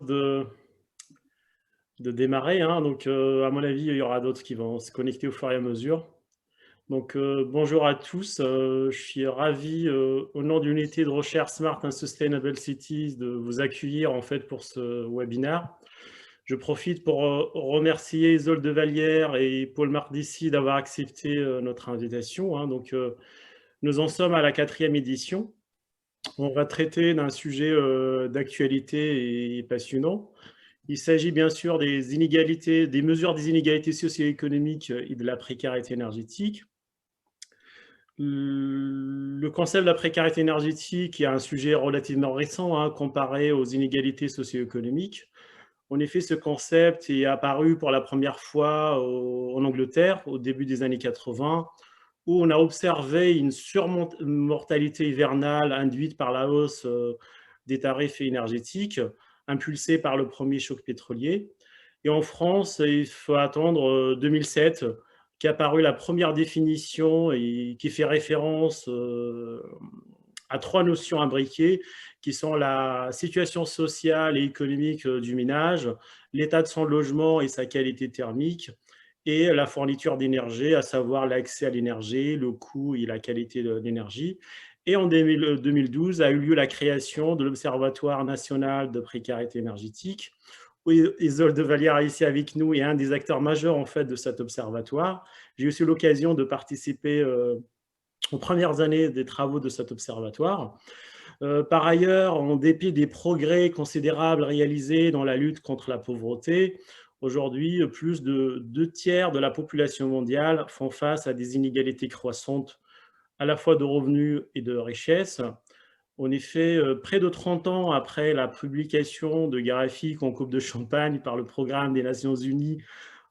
de, de démarrer, hein. Donc, à mon avis, il y aura d'autres qui vont se connecter au fur et à mesure. Donc, bonjour à tous. Je suis ravi, au nom de l'unité de recherche Smart and Sustainable Cities, de vous accueillir en fait pour ce webinaire. Je profite pour remercier Isolde de Vallière et Paul Mardici d'avoir accepté notre invitation, hein. Donc, nous en sommes à la 4e édition. On va traiter d'un sujet d'actualité et passionnant. Il s'agit bien sûr des inégalités, des mesures des inégalités socio-économiques et de la précarité énergétique. Le concept de la précarité énergétique est un sujet relativement récent, hein, comparé aux inégalités socio-économiques. En effet, ce concept est apparu pour la première fois en Angleterre au début des années 80, où on a observé une surmortalité hivernale induite par la hausse des tarifs énergétiques, impulsée par le premier choc pétrolier. Et en France, il faut attendre 2007 qu'est apparue la première définition et qui fait référence à 3 notions imbriquées qui sont la situation sociale et économique du ménage, l'état de son logement et sa qualité thermique, et la fourniture d'énergie, à savoir l'accès à l'énergie, le coût et la qualité de l'énergie. Et en 2012 a eu lieu la création de l'Observatoire national de précarité énergétique. Isolde de Vallière est ici avec nous et un des acteurs majeurs en fait de cet observatoire. J'ai aussi l'occasion de participer aux premières années des travaux de cet observatoire. Par ailleurs, en dépit des progrès considérables réalisés dans la lutte contre la pauvreté, aujourd'hui, plus de 2 tiers de la population mondiale font face à des inégalités croissantes, à la fois de revenus et de richesses. En effet, près de 30 ans après la publication de graphiques en coupe de champagne par le programme des Nations Unies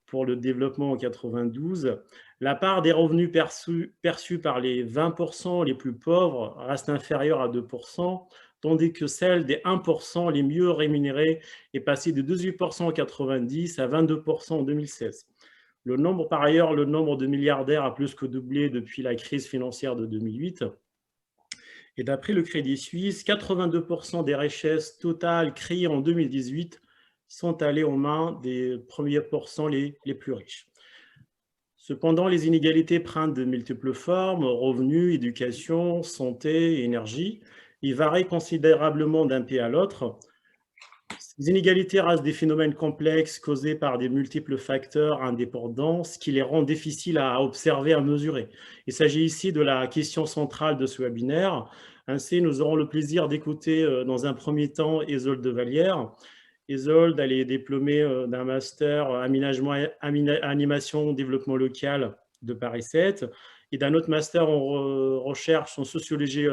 pour le développement en 92, la part des revenus perçus par les 20% les plus pauvres reste inférieure à 2%, tandis que celle des 1% les mieux rémunérés est passée de 18% en 90 à 22% en 2016. Par ailleurs, le nombre de milliardaires a plus que doublé depuis la crise financière de 2008. Et d'après le Crédit Suisse, 82% des richesses totales créées en 2018 sont allées aux mains des premiers pourcents les plus riches. Cependant, les inégalités prennent de multiples formes: revenus, éducation, santé, énergie. Ils varient considérablement d'un pays à l'autre. Ces inégalités restent des phénomènes complexes causés par des multiples facteurs indépendants, ce qui les rend difficiles à observer, à mesurer. Il s'agit ici de la question centrale de ce webinaire. Ainsi, nous aurons le plaisir d'écouter dans un premier temps Isolde de Vallière. Isolde, elle est diplômée d'un master aménagement, animation, développement local de Paris 7 et d'un autre master en recherche en sociologie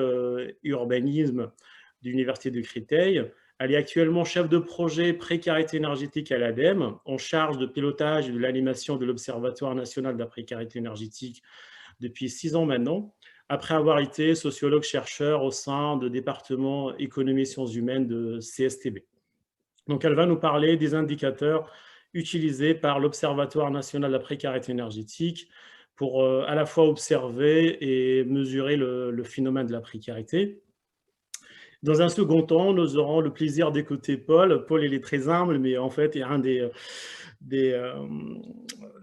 urbanisme de l'Université de Créteil. Elle est actuellement chef de projet précarité énergétique à l'ADEME, en charge de pilotage et de l'animation de l'Observatoire national de la précarité énergétique depuis 6 ans maintenant, après avoir été sociologue-chercheur au sein de département économie et sciences humaines de CSTB. Donc, elle va nous parler des indicateurs utilisés par l'Observatoire national de la précarité énergétique pour à la fois observer et mesurer le phénomène de la précarité. Dans un second temps, nous aurons le plaisir d'écouter Paul. Paul, il est très humble, mais en fait, il est un des, euh,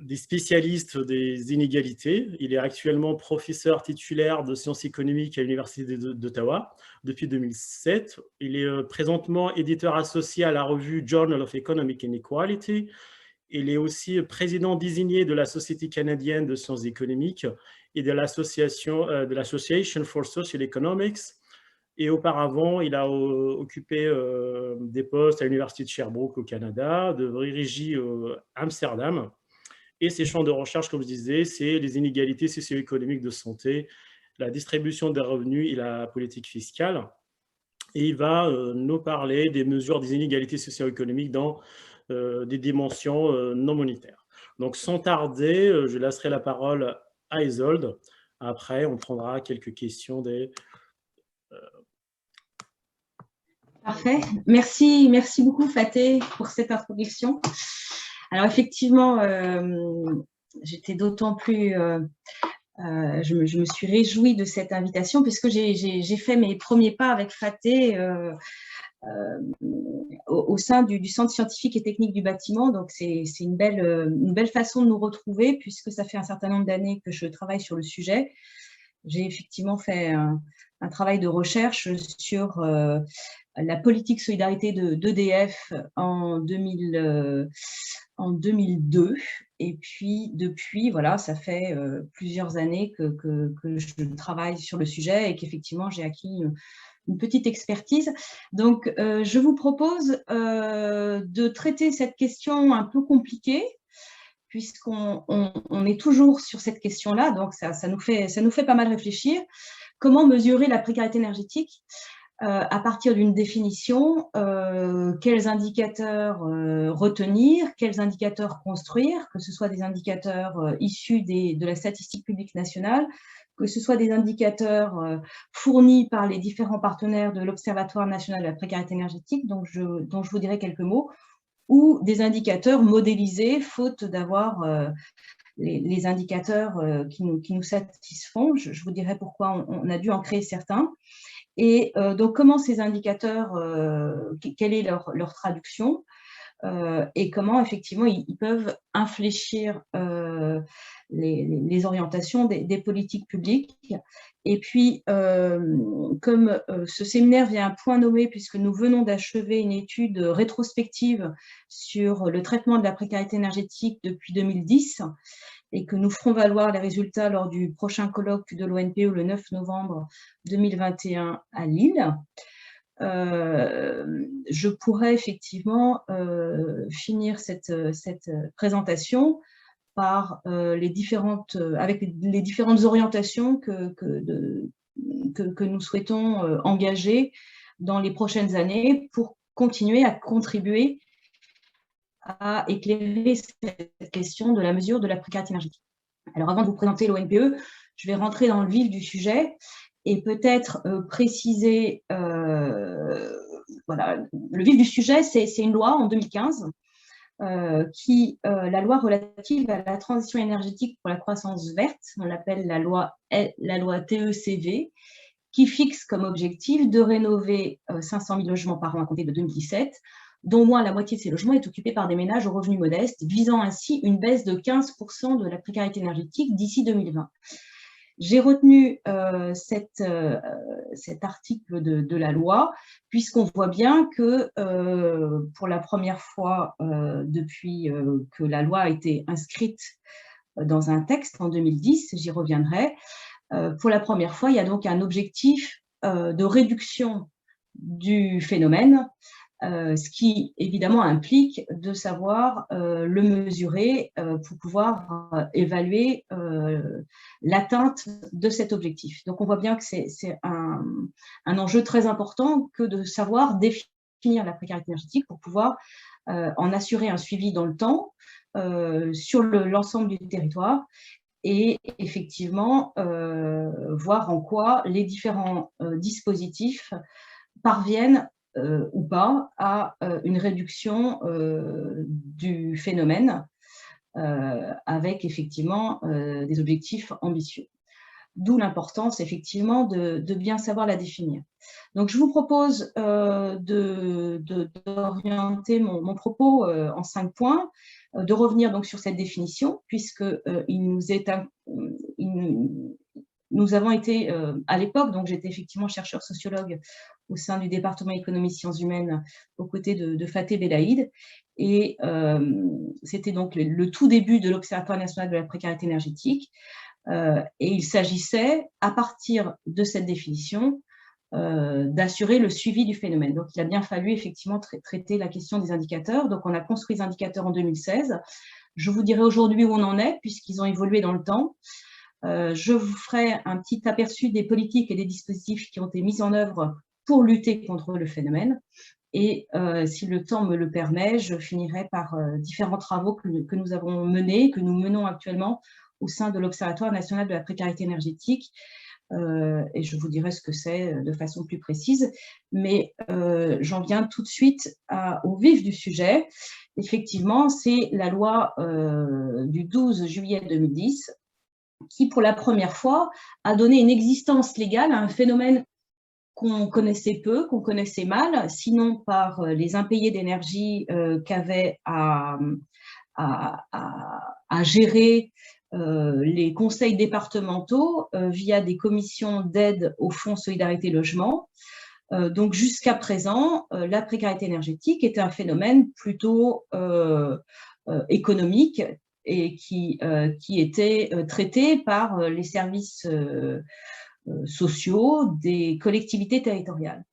des spécialistes des inégalités. Il est actuellement professeur titulaire de sciences économiques à l'Université d'Ottawa depuis 2007. Il est présentement éditeur associé à la revue Journal of Economic Inequality. Il est aussi président désigné de la Société canadienne de sciences économiques et de l'Association for Social Economics. Et auparavant, il a occupé des postes à l'Université de Sherbrooke au Canada, de Vrije à Amsterdam. Et ses champs de recherche, comme je disais, c'est les inégalités socio-économiques de santé, la distribution des revenus et la politique fiscale. Et il va nous parler des mesures des inégalités socio-économiques dans des dimensions non monétaires. Donc, sans tarder, je laisserai la parole à Isolde. Après, on prendra quelques questions des... Parfait. Merci beaucoup Faté pour cette introduction. Alors effectivement, j'étais d'autant plus Je me suis réjouie de cette invitation puisque j'ai fait mes premiers pas avec Faté au sein du Centre scientifique et technique du bâtiment. Donc, c'est une belle façon de nous retrouver puisque ça fait un certain nombre d'années que je travaille sur le sujet. J'ai effectivement fait un travail de recherche sur la politique solidarité d'EDF en 2002. Et puis, depuis, voilà, ça fait plusieurs années que je travaille sur le sujet et qu'effectivement, j'ai acquis une petite expertise. Donc, je vous propose de traiter cette question un peu compliquée, puisqu'on est toujours sur cette question-là, donc ça nous fait pas mal réfléchir. Comment mesurer la précarité énergétique à partir d'une définition, quels indicateurs retenir, quels indicateurs construire, que ce soit des indicateurs issus de la statistique publique nationale, que ce soit des indicateurs fournis par les différents partenaires de l'Observatoire national de la précarité énergétique, dont je vous dirai quelques mots, ou des indicateurs modélisés, faute d'avoir les indicateurs qui nous satisfont. Je vous dirai pourquoi on a dû en créer certains. Et donc, comment ces indicateurs, quelle est leur traduction et comment, effectivement, ils peuvent infléchir les orientations des politiques publiques. Et puis, comme ce séminaire vient à point nommé, puisque nous venons d'achever une étude rétrospective sur le traitement de la précarité énergétique depuis 2010, et que nous ferons valoir les résultats lors du prochain colloque de l'ONPE le 9 novembre 2021 à Lille. Je pourrais effectivement finir cette présentation par avec les différentes orientations que nous souhaitons engager dans les prochaines années pour continuer à contribuer à éclairer cette question de la mesure de la précarité énergétique. Alors, avant de vous présenter l'ONPE, je vais rentrer dans le vif du sujet et peut-être préciser, voilà, le vif du sujet, c'est une loi en 2015, la loi relative à la transition énergétique pour la croissance verte, on l'appelle la loi TECV, qui fixe comme objectif de rénover 500 000 logements par an à compter de 2017, dont au moins la moitié de ces logements est occupée par des ménages aux revenus modestes, visant ainsi une baisse de 15% de la précarité énergétique d'ici 2020. J'ai retenu cet article de la loi, puisqu'on voit bien que pour la première fois depuis que la loi a été inscrite dans un texte en 2010, j'y reviendrai, pour la première fois, il y a donc un objectif de réduction du phénomène, ce qui évidemment implique de savoir le mesurer pour pouvoir évaluer l'atteinte de cet objectif. Donc on voit bien que c'est un enjeu très important que de savoir définir la précarité énergétique pour pouvoir en assurer un suivi dans le temps sur l'ensemble du territoire et effectivement voir en quoi les différents dispositifs parviennent ou pas à une réduction du phénomène avec effectivement des objectifs ambitieux. D'où l'importance effectivement de bien savoir la définir. Donc je vous propose d'orienter mon propos en 5 points, de revenir donc sur cette définition, puisque nous avons été, à l'époque, donc j'étais effectivement chercheur sociologue au sein du département économie sciences humaines aux côtés de Faté Belaïd, et c'était donc le tout début de l'Observatoire national de la précarité énergétique, et il s'agissait, à partir de cette définition, d'assurer le suivi du phénomène. Donc il a bien fallu effectivement traiter la question des indicateurs. Donc on a construit les indicateurs en 2016. Je vous dirai aujourd'hui où on en est, puisqu'ils ont évolué dans le temps. Je vous ferai un petit aperçu des politiques et des dispositifs qui ont été mis en œuvre pour lutter contre le phénomène. Et si le temps me le permet, je finirai par différents travaux que nous avons menés, que nous menons actuellement au sein de l'Observatoire national de la précarité énergétique. Et je vous dirai ce que c'est de façon plus précise. Mais j'en viens tout de suite au vif du sujet. Effectivement, c'est la loi du 12 juillet 2010 qui, pour la première fois, a donné une existence légale à un phénomène qu'on connaissait peu, qu'on connaissait mal, sinon par les impayés d'énergie qu'avaient à gérer les conseils départementaux via des commissions d'aide au Fonds Solidarité Logement. Donc jusqu'à présent, la précarité énergétique était un phénomène plutôt économique et qui était traité par les services sociaux des collectivités territoriales.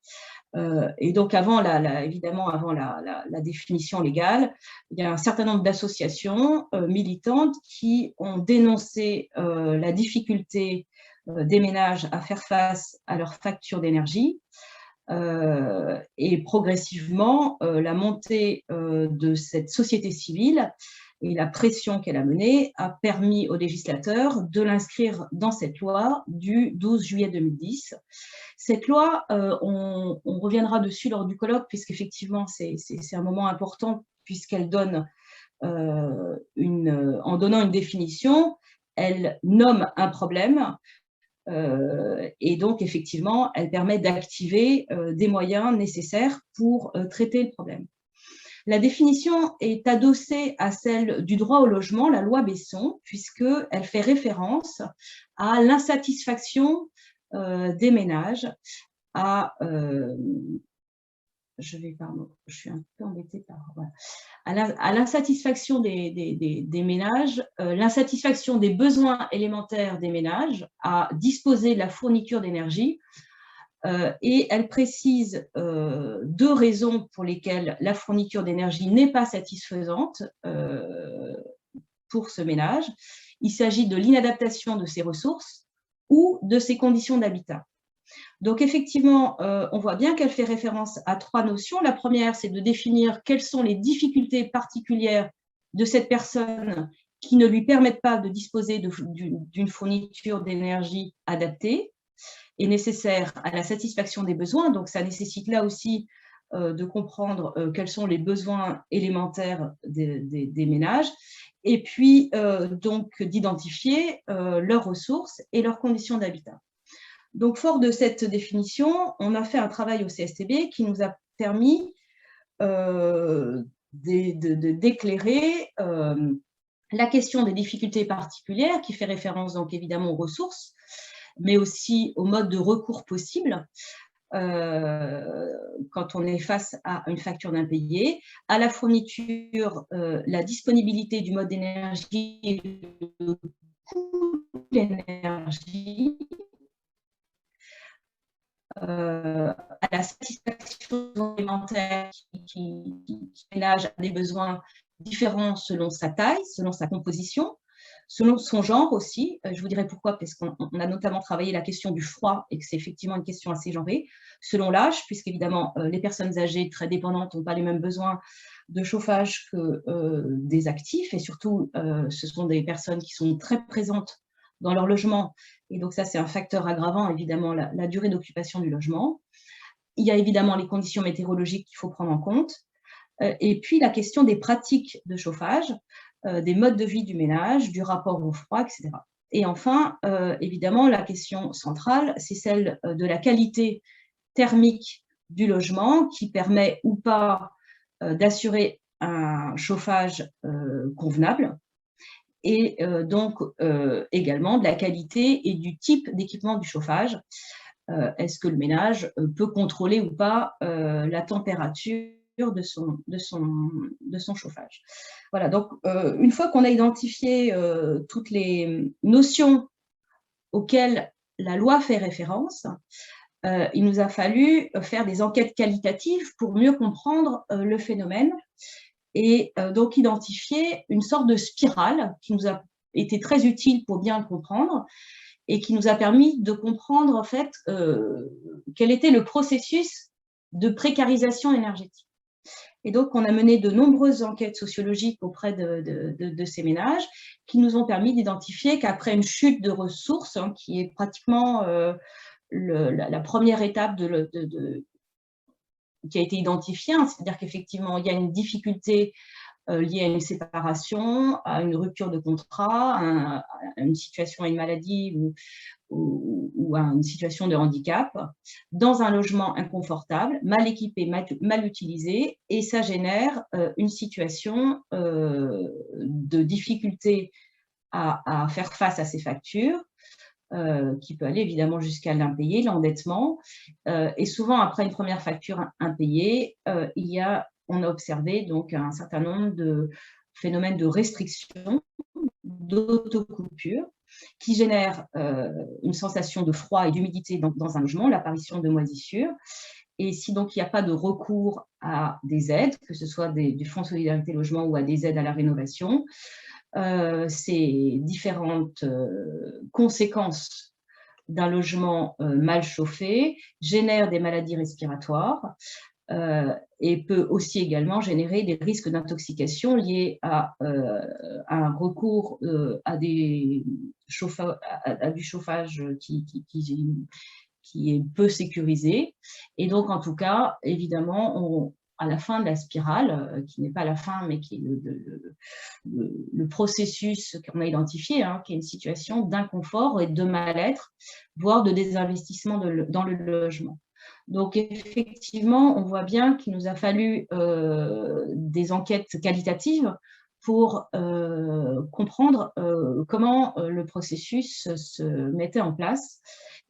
Et donc, évidemment, avant la définition légale, il y a un certain nombre d'associations militantes qui ont dénoncé la difficulté des ménages à faire face à leurs factures d'énergie. Et progressivement, la montée de cette société civile et la pression qu'elle a menée a permis aux législateurs de l'inscrire dans cette loi du 12 juillet 2010. Cette loi, on reviendra dessus lors du colloque, puisqu'effectivement, c'est un moment important, puisqu'elle donne, en donnant une définition, elle nomme un problème, et donc, effectivement, elle permet d'activer des moyens nécessaires pour traiter le problème. La définition est adossée à celle du droit au logement, la loi Besson, puisqu'elle fait référence à l'insatisfaction des ménages, je suis un peu embêtée voilà, à l'insatisfaction des ménages, l'insatisfaction des besoins élémentaires des ménages à disposer de la fourniture d'énergie. Et elle précise deux raisons pour lesquelles la fourniture d'énergie n'est pas satisfaisante pour ce ménage. Il s'agit de l'inadaptation de ses ressources ou de ses conditions d'habitat. Donc, effectivement, on voit bien qu'elle fait référence à trois notions. La première, c'est de définir quelles sont les difficultés particulières de cette personne qui ne lui permettent pas de disposer d'une fourniture d'énergie adaptée et nécessaire à la satisfaction des besoins. Donc, ça nécessite là aussi de comprendre quels sont les besoins élémentaires des ménages et puis donc d'identifier leurs ressources et leurs conditions d'habitat. Donc, fort de cette définition, on a fait un travail au CSTB qui nous a permis d'éclairer la question des difficultés particulières, qui fait référence donc évidemment aux ressources, mais aussi au mode de recours possible quand on est face à une facture d'impayé, à la fourniture, la disponibilité du mode d'énergie et le coût de l'énergie, à la satisfaction alimentaire qui ménage des besoins différents selon sa taille, selon sa composition, selon son genre aussi. Je vous dirai pourquoi, parce qu'on a notamment travaillé la question du froid et que c'est effectivement une question assez genrée, selon l'âge, puisqu'évidemment les personnes âgées très dépendantes n'ont pas les mêmes besoins de chauffage que des actifs, et surtout ce sont des personnes qui sont très présentes dans leur logement, et donc ça c'est un facteur aggravant, évidemment, la durée d'occupation du logement. Il y a évidemment les conditions météorologiques qu'il faut prendre en compte, et puis la question des pratiques de chauffage, des modes de vie du ménage, du rapport au froid, etc. Et enfin, évidemment, la question centrale, c'est celle de la qualité thermique du logement qui permet ou pas d'assurer un chauffage convenable, et donc également de la qualité et du type d'équipement du chauffage. Est-ce que le ménage peut contrôler ou pas la température de son chauffage. Voilà, donc une fois qu'on a identifié toutes les notions auxquelles la loi fait référence, il nous a fallu faire des enquêtes qualitatives pour mieux comprendre le phénomène et donc identifier une sorte de spirale qui nous a été très utile pour bien le comprendre et qui nous a permis de comprendre en fait quel était le processus de précarisation énergétique. Et donc, on a mené de nombreuses enquêtes sociologiques auprès de ces ménages qui nous ont permis d'identifier qu'après une chute de ressources, hein, qui est pratiquement la première étape qui a été identifiée, hein, c'est-à-dire qu'effectivement, il y a une difficulté liées à une séparation, à une rupture de contrat, à une situation, à une maladie ou à une situation de handicap, dans un logement inconfortable, mal équipé, mal utilisé, et ça génère une situation de difficulté à faire face à ces factures, qui peut aller évidemment jusqu'à l'impayé, l'endettement. Et souvent, après une première facture impayée, on a observé donc un certain nombre de phénomènes de restriction, d'autocoupure, qui génèrent une sensation de froid et d'humidité dans un logement, l'apparition de moisissures. Et si donc il n'y a pas de recours à des aides, que ce soit du Fonds de solidarité logement ou à des aides à la rénovation, ces différentes conséquences d'un logement mal chauffé génèrent des maladies respiratoires et peut aussi également générer des risques d'intoxication liés à un recours à du chauffage qui est peu sécurisé. Et donc, en tout cas, évidemment, à la fin de la spirale, qui n'est pas la fin, mais qui est le processus qu'on a identifié, hein, qui est une situation d'inconfort et de mal-être, voire de désinvestissement dans le logement. Donc, effectivement, on voit bien qu'il nous a fallu des enquêtes qualitatives pour comprendre comment le processus se mettait en place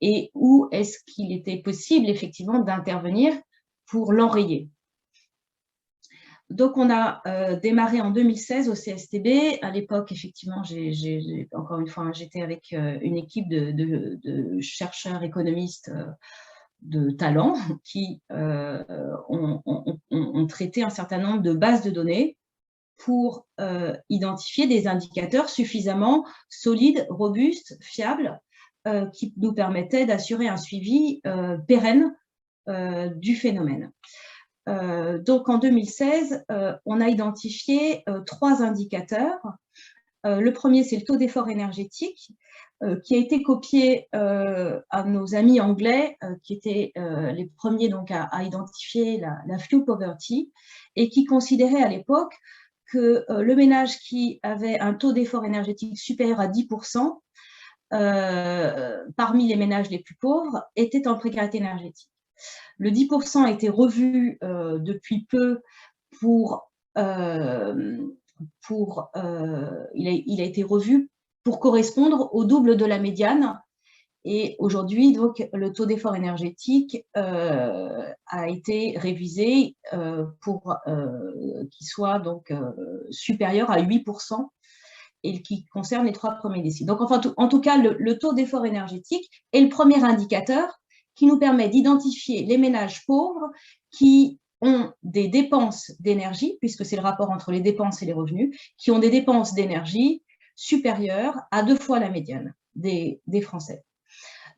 et où est-ce qu'il était possible effectivement d'intervenir pour l'enrayer. Donc, on a démarré en 2016 au CSTB. À l'époque, effectivement, encore une fois, j'étais avec une équipe de chercheurs économistes de talent qui ont traité un certain nombre de bases de données pour identifier des indicateurs suffisamment solides, robustes, fiables, qui nous permettaient d'assurer un suivi pérenne du phénomène. Donc en 2016, on a identifié 3 indicateurs. Le premier, c'est le taux d'effort énergétique, qui a été copié à nos amis anglais, qui étaient les premiers donc, à identifier la fuel poverty, et qui considéraient à l'époque que le ménage qui avait un taux d'effort énergétique supérieur à 10%, parmi les ménages les plus pauvres, était en précarité énergétique. Le 10% a été revu depuis peu il a été revu pour correspondre au double de la médiane. Et aujourd'hui, donc, le taux d'effort énergétique a été révisé pour qu'il soit donc supérieur à 8% et qui concerne les 3 premiers déciles. Donc, enfin, en tout cas, le taux d'effort énergétique est le premier indicateur qui nous permet d'identifier les ménages pauvres qui ont des dépenses d'énergie, puisque c'est le rapport entre les dépenses et les revenus, qui ont des dépenses d'énergie supérieures à 2 fois la médiane des Français.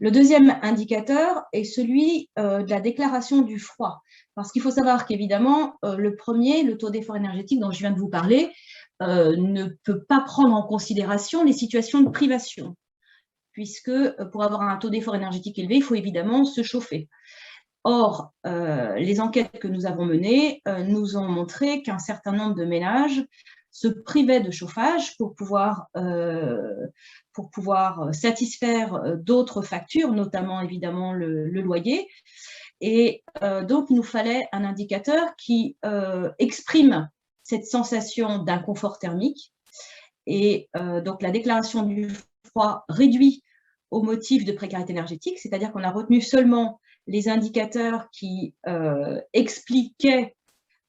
Le deuxième indicateur est celui de la déclaration du froid. Parce qu'il faut savoir qu'évidemment, le premier, le taux d'effort énergétique dont je viens de vous parler, ne peut pas prendre en considération les situations de privation, puisque pour avoir un taux d'effort énergétique élevé, il faut évidemment se chauffer. Or, les enquêtes que nous avons menées nous ont montré qu'un certain nombre de ménages se privaient de chauffage pour pouvoir satisfaire d'autres factures, notamment évidemment le loyer. Et donc, il nous fallait un indicateur qui exprime cette sensation d'inconfort thermique. Et donc, la déclaration du froid réduit au motif de précarité énergétique, c'est-à-dire qu'on a retenu seulement les indicateurs qui expliquaient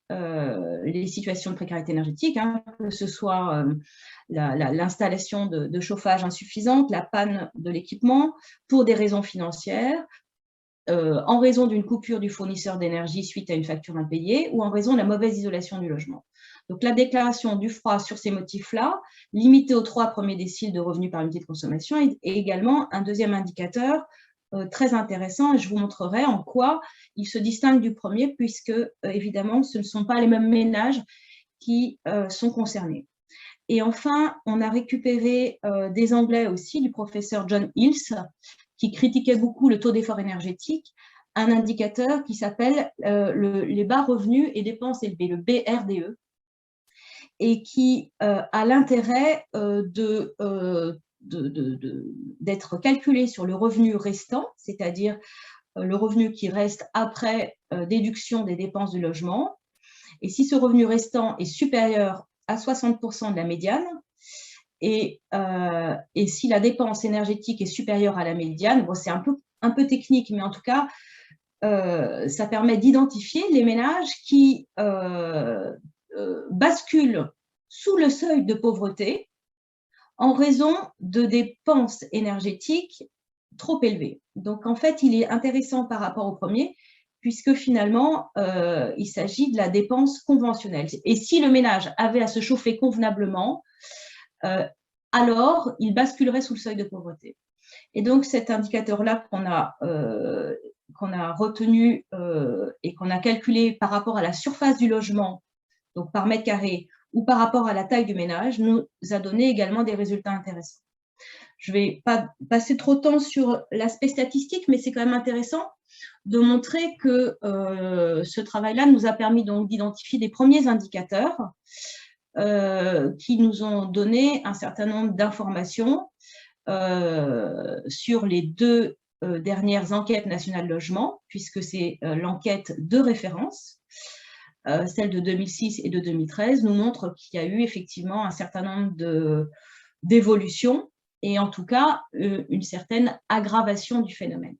les situations de précarité énergétique, hein, que ce soit l'installation de chauffage insuffisante, la panne de l'équipement pour des raisons financières, en raison d'une coupure du fournisseur d'énergie suite à une facture impayée ou en raison de la mauvaise isolation du logement. Donc la déclaration du froid sur ces motifs-là, limitée aux 3 premiers déciles de revenus par unité de consommation, est également un deuxième indicateur très intéressant, et je vous montrerai en quoi il se distingue du premier, puisque évidemment ce ne sont pas les mêmes ménages qui sont concernés. Et enfin, on a récupéré des Anglais aussi, du professeur John Hills, qui critiquait beaucoup le taux d'effort énergétique, un indicateur qui s'appelle les bas revenus et dépenses élevées, le BRDE, et qui a l'intérêt d'être calculé sur le revenu restant, c'est-à-dire le revenu qui reste après déduction des dépenses du logement. Et si ce revenu restant est supérieur à 60% de la médiane, et si la dépense énergétique est supérieure à la médiane, bon, c'est un peu technique, mais en tout cas, ça permet d'identifier les ménages qui basculent sous le seuil de pauvreté en raison de dépenses énergétiques trop élevées. Donc, en fait, il est intéressant par rapport au premier, puisque finalement, il s'agit de la dépense conventionnelle. Et si le ménage avait à se chauffer convenablement, alors il basculerait sous le seuil de pauvreté. Et donc, cet indicateur-là qu'on a retenu et qu'on a calculé par rapport à la surface du logement, donc par mètre carré, ou par rapport à la taille du ménage, nous a donné également des résultats intéressants. Je ne vais pas passer trop de temps sur l'aspect statistique, mais c'est quand même intéressant de montrer que ce travail-là nous a permis donc d'identifier des premiers indicateurs qui nous ont donné un certain nombre d'informations sur les deux dernières enquêtes nationales logement, puisque c'est l'enquête de référence. Celle de 2006 et de 2013 nous montre qu'il y a eu effectivement un certain nombre d'évolutions et en tout cas une certaine aggravation du phénomène.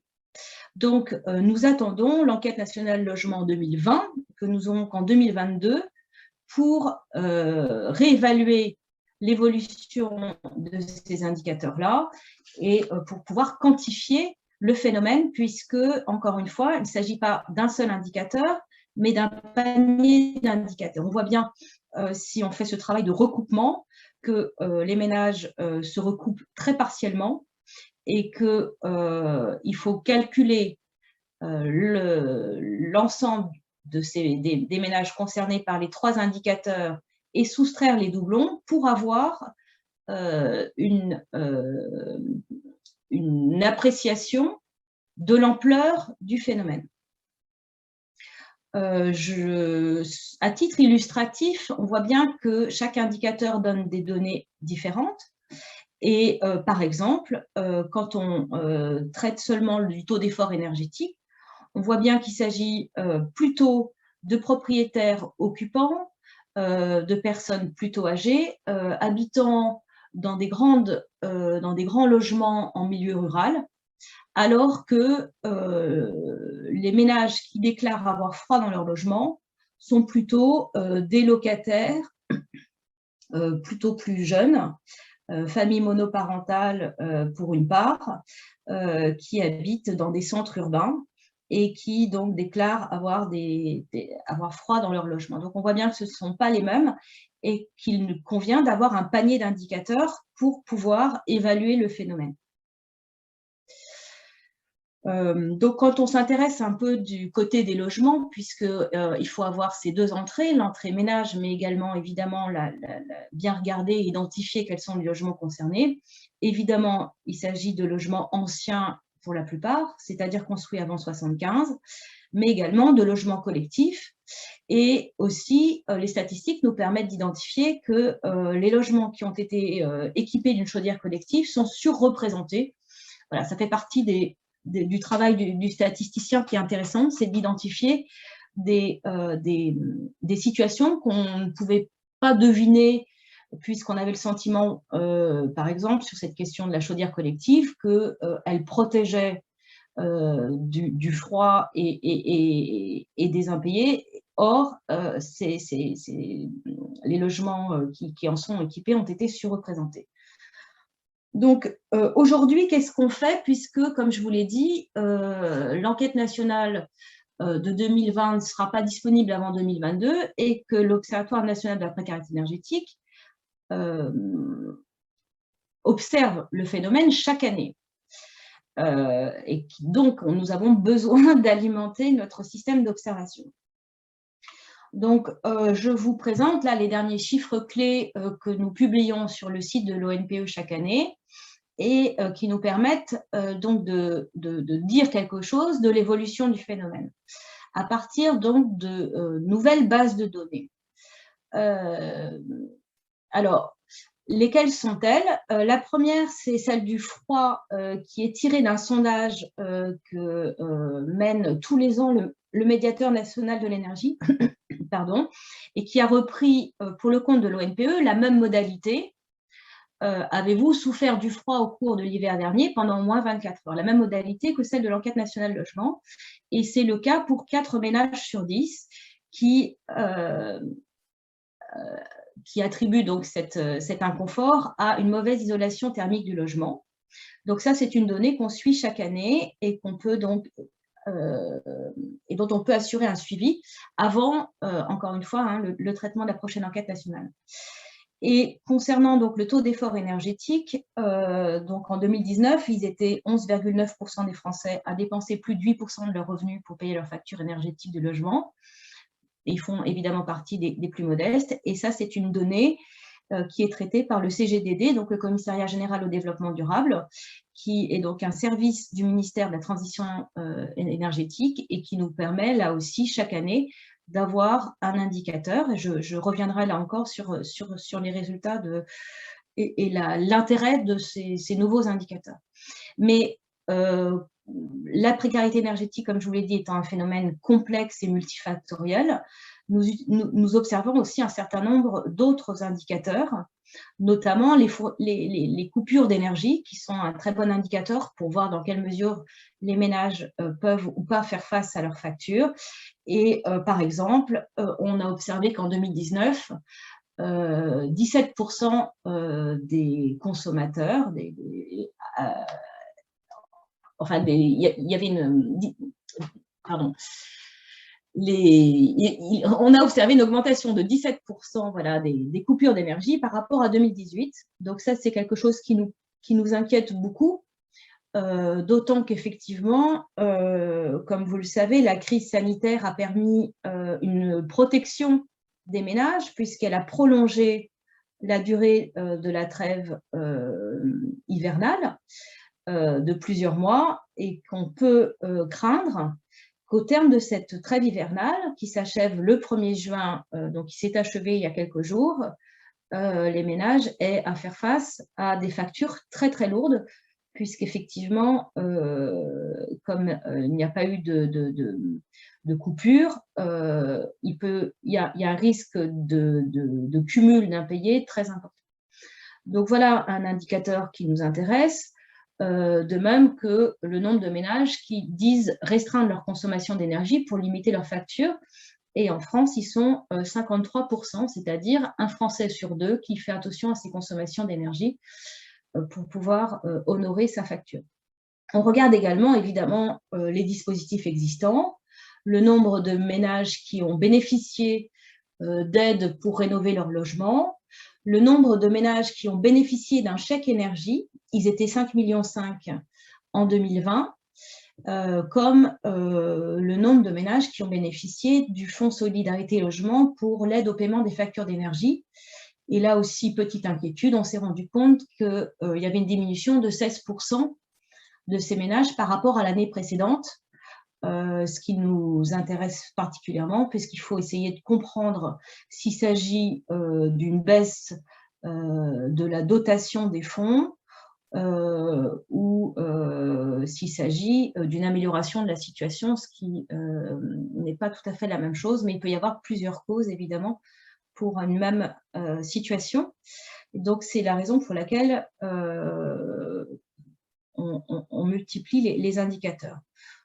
Donc, nous attendons l'enquête nationale logement 2020 que nous aurons qu'en 2022 pour réévaluer l'évolution de ces indicateurs-là et pour pouvoir quantifier le phénomène, puisque, encore une fois, il ne s'agit pas d'un seul indicateur, mais d'un panier d'indicateurs. On voit bien, si on fait ce travail de recoupement, que les ménages se recoupent très partiellement et qu'il faut calculer l'ensemble des ménages concernés par les trois indicateurs et soustraire les doublons pour avoir une appréciation de l'ampleur du phénomène. À titre illustratif, on voit bien que chaque indicateur donne des données différentes. Et par exemple, quand on traite seulement du taux d'effort énergétique, on voit bien qu'il s'agit plutôt de propriétaires occupants, de personnes plutôt âgées, habitant dans des grands logements en milieu rural, alors que les ménages qui déclarent avoir froid dans leur logement sont plutôt des locataires plutôt plus jeunes, familles monoparentales pour une part, qui habitent dans des centres urbains et qui donc déclarent avoir froid dans leur logement. Donc on voit bien que ce ne sont pas les mêmes et qu'il convient d'avoir un panier d'indicateurs pour pouvoir évaluer le phénomène. Donc, quand on s'intéresse un peu du côté des logements, puisqu'il faut avoir ces deux entrées, l'entrée ménage, mais également, évidemment, bien regarder et identifier quels sont les logements concernés. Évidemment, il s'agit de logements anciens pour la plupart, c'est-à-dire construits avant 1975, mais également de logements collectifs. Et aussi, les statistiques nous permettent d'identifier que les logements qui ont été équipés d'une chaudière collective sont surreprésentés. Voilà, ça fait partie du travail du statisticien qui est intéressant, c'est d'identifier des situations qu'on ne pouvait pas deviner puisqu'on avait le sentiment, par exemple, sur cette question de la chaudière collective, qu'elle protégeait du froid et des impayés. Or, les logements qui en sont équipés ont été surreprésentés. Donc, aujourd'hui, qu'est-ce qu'on fait puisque, comme je vous l'ai dit, l'enquête nationale de 2020 ne sera pas disponible avant 2022 et que l'Observatoire national de la précarité énergétique observe le phénomène chaque année. Et donc, nous avons besoin d'alimenter notre système d'observation. Donc, je vous présente là les derniers chiffres clés que nous publions sur le site de l'ONPE chaque année et qui nous permettent donc de dire quelque chose de l'évolution du phénomène à partir donc de nouvelles bases de données. Alors, lesquelles sont-elles? La première, c'est celle du froid, qui est tirée d'un sondage que mène tous les ans le médiateur national de l'énergie, pardon, et qui a repris pour le compte de l'ONPE la même modalité. Avez-vous souffert du froid au cours de l'hiver dernier pendant au moins 24 heures? La même modalité que celle de l'enquête nationale logement. Et c'est le cas pour 4 ménages sur 10 qui attribuent donc cet inconfort à une mauvaise isolation thermique du logement. Donc ça, c'est une donnée qu'on suit chaque année et qu'on peut donc et dont on peut assurer un suivi avant, encore une fois, hein, le traitement de la prochaine enquête nationale. Et concernant donc le taux d'effort énergétique, donc en 2019, ils étaient 11,9% des Français à dépenser plus de 8% de leurs revenus pour payer leur facture énergétique de logement. Et ils font évidemment partie des plus modestes. Et ça, c'est une donnée qui est traitée par le CGDD, donc le Commissariat général au développement durable, qui est donc un service du ministère de la Transition énergétique et qui nous permet là aussi chaque année d'avoir un indicateur. Et je reviendrai là encore sur les résultats et l'intérêt de ces nouveaux indicateurs. Mais la précarité énergétique, comme je vous l'ai dit, étant un phénomène complexe et multifactoriel, nous observons aussi un certain nombre d'autres indicateurs, notamment les coupures d'énergie, qui sont un très bon indicateur pour voir dans quelle mesure les ménages peuvent ou pas faire face à leurs factures. Et par exemple, on a observé qu'en 2019, 17% des consommateurs, enfin, il y avait pardon, on a observé une augmentation de 17% voilà, des coupures d'énergie par rapport à 2018. Donc ça, c'est quelque chose qui nous inquiète beaucoup, d'autant qu'effectivement, comme vous le savez, la crise sanitaire a permis une protection des ménages puisqu'elle a prolongé la durée de la trêve hivernale de plusieurs mois et qu'on peut craindre qu'au terme de cette trêve hivernale, qui s'achève le 1er juin, donc qui s'est achevée il y a quelques jours, les ménages aient à faire face à des factures très très lourdes, puisqu'effectivement, comme il n'y a pas eu de coupure, il y a un risque de cumul d'impayés très important. Donc voilà un indicateur qui nous intéresse. De même que le nombre de ménages qui disent restreindre leur consommation d'énergie pour limiter leurs factures. Et en France, ils sont 53%, c'est-à-dire un Français sur deux qui fait attention à ses consommations d'énergie pour pouvoir honorer sa facture. On regarde également, évidemment, les dispositifs existants, le nombre de ménages qui ont bénéficié d'aides pour rénover leur logement, le nombre de ménages qui ont bénéficié d'un chèque énergie, ils étaient 5,5 millions en 2020, comme le nombre de ménages qui ont bénéficié du Fonds Solidarité Logement pour l'aide au paiement des factures d'énergie. Et là aussi, petite inquiétude, on s'est rendu compte qu'il y avait une diminution de 16% de ces ménages par rapport à l'année précédente, ce qui nous intéresse particulièrement, puisqu'il faut essayer de comprendre s'il s'agit d'une baisse de la dotation des fonds ou s'il s'agit d'une amélioration de la situation, ce qui n'est pas tout à fait la même chose, mais il peut y avoir plusieurs causes, évidemment, pour une même situation. Et donc, c'est la raison pour laquelle on multiplie les indicateurs.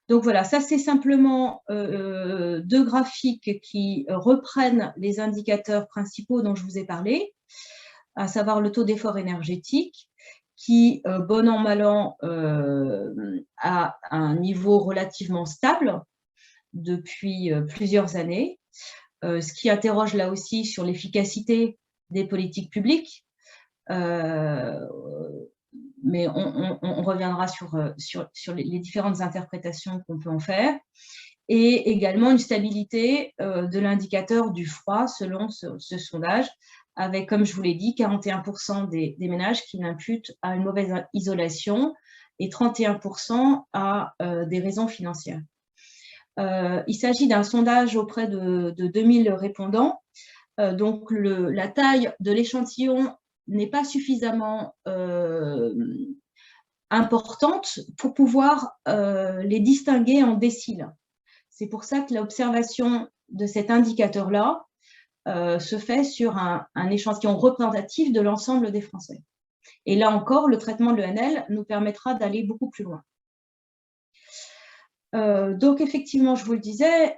Donc voilà, ça c'est simplement deux graphiques qui reprennent les indicateurs principaux dont je vous ai parlé, à savoir le taux d'effort énergétique, qui, bon an, mal an, a un niveau relativement stable depuis plusieurs années, ce qui interroge là aussi sur l'efficacité des politiques publiques. Mais on reviendra sur les différentes interprétations qu'on peut en faire, et également une stabilité de l'indicateur du froid selon ce sondage, avec, comme je vous l'ai dit, 41% des ménages qui l'imputent à une mauvaise isolation et 31% à des raisons financières. Il s'agit d'un sondage auprès de 2000 répondants, Donc, la taille de l'échantillon n'est pas suffisamment importante pour pouvoir les distinguer en déciles. C'est pour ça que l'observation de cet indicateur-là se fait sur un échantillon représentatif de l'ensemble des Français. Et là encore, le traitement de l'ENL nous permettra d'aller beaucoup plus loin. Donc, effectivement, je vous le disais,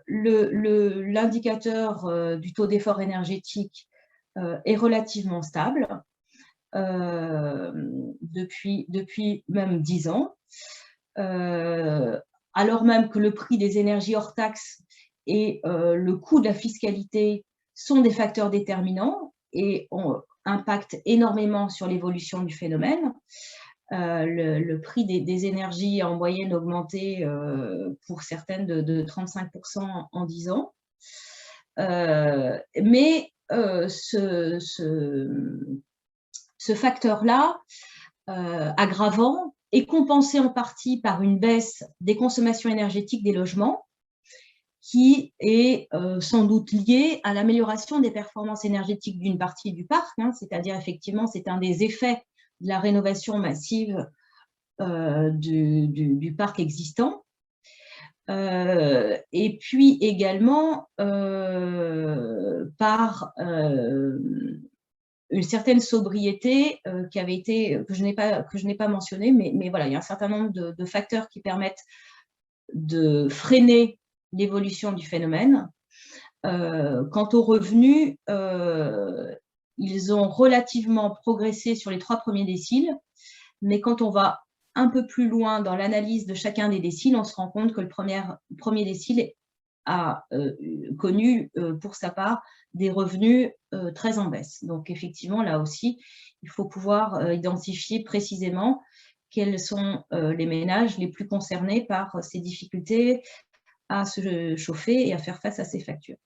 l'indicateur du taux d'effort énergétique est relativement stable depuis même 10 ans, alors même que le prix des énergies hors taxe et le coût de la fiscalité sont des facteurs déterminants et impactent énormément sur l'évolution du phénomène. Le prix des énergies a en moyenne augmenté pour certaines de 35% en 10 ans. Mais ce facteur-là, aggravant, est compensé en partie par une baisse des consommations énergétiques des logements, qui est sans doute liée à l'amélioration des performances énergétiques d'une partie du parc, c'est-à-dire effectivement c'est un des effets de la rénovation massive du parc existant. Et puis également par une certaine sobriété que je n'ai pas mentionnée, mais voilà, il y a un certain nombre de facteurs qui permettent de freiner l'évolution du phénomène. Quant aux revenus, ils ont relativement progressé sur les 3 premiers déciles, mais quand on va un peu plus loin dans l'analyse de chacun des déciles, on se rend compte que le premier décile a connu pour sa part des revenus très en baisse. Donc effectivement, là aussi, il faut pouvoir identifier précisément quels sont les ménages les plus concernés par ces difficultés à se chauffer et à faire face à ces factures.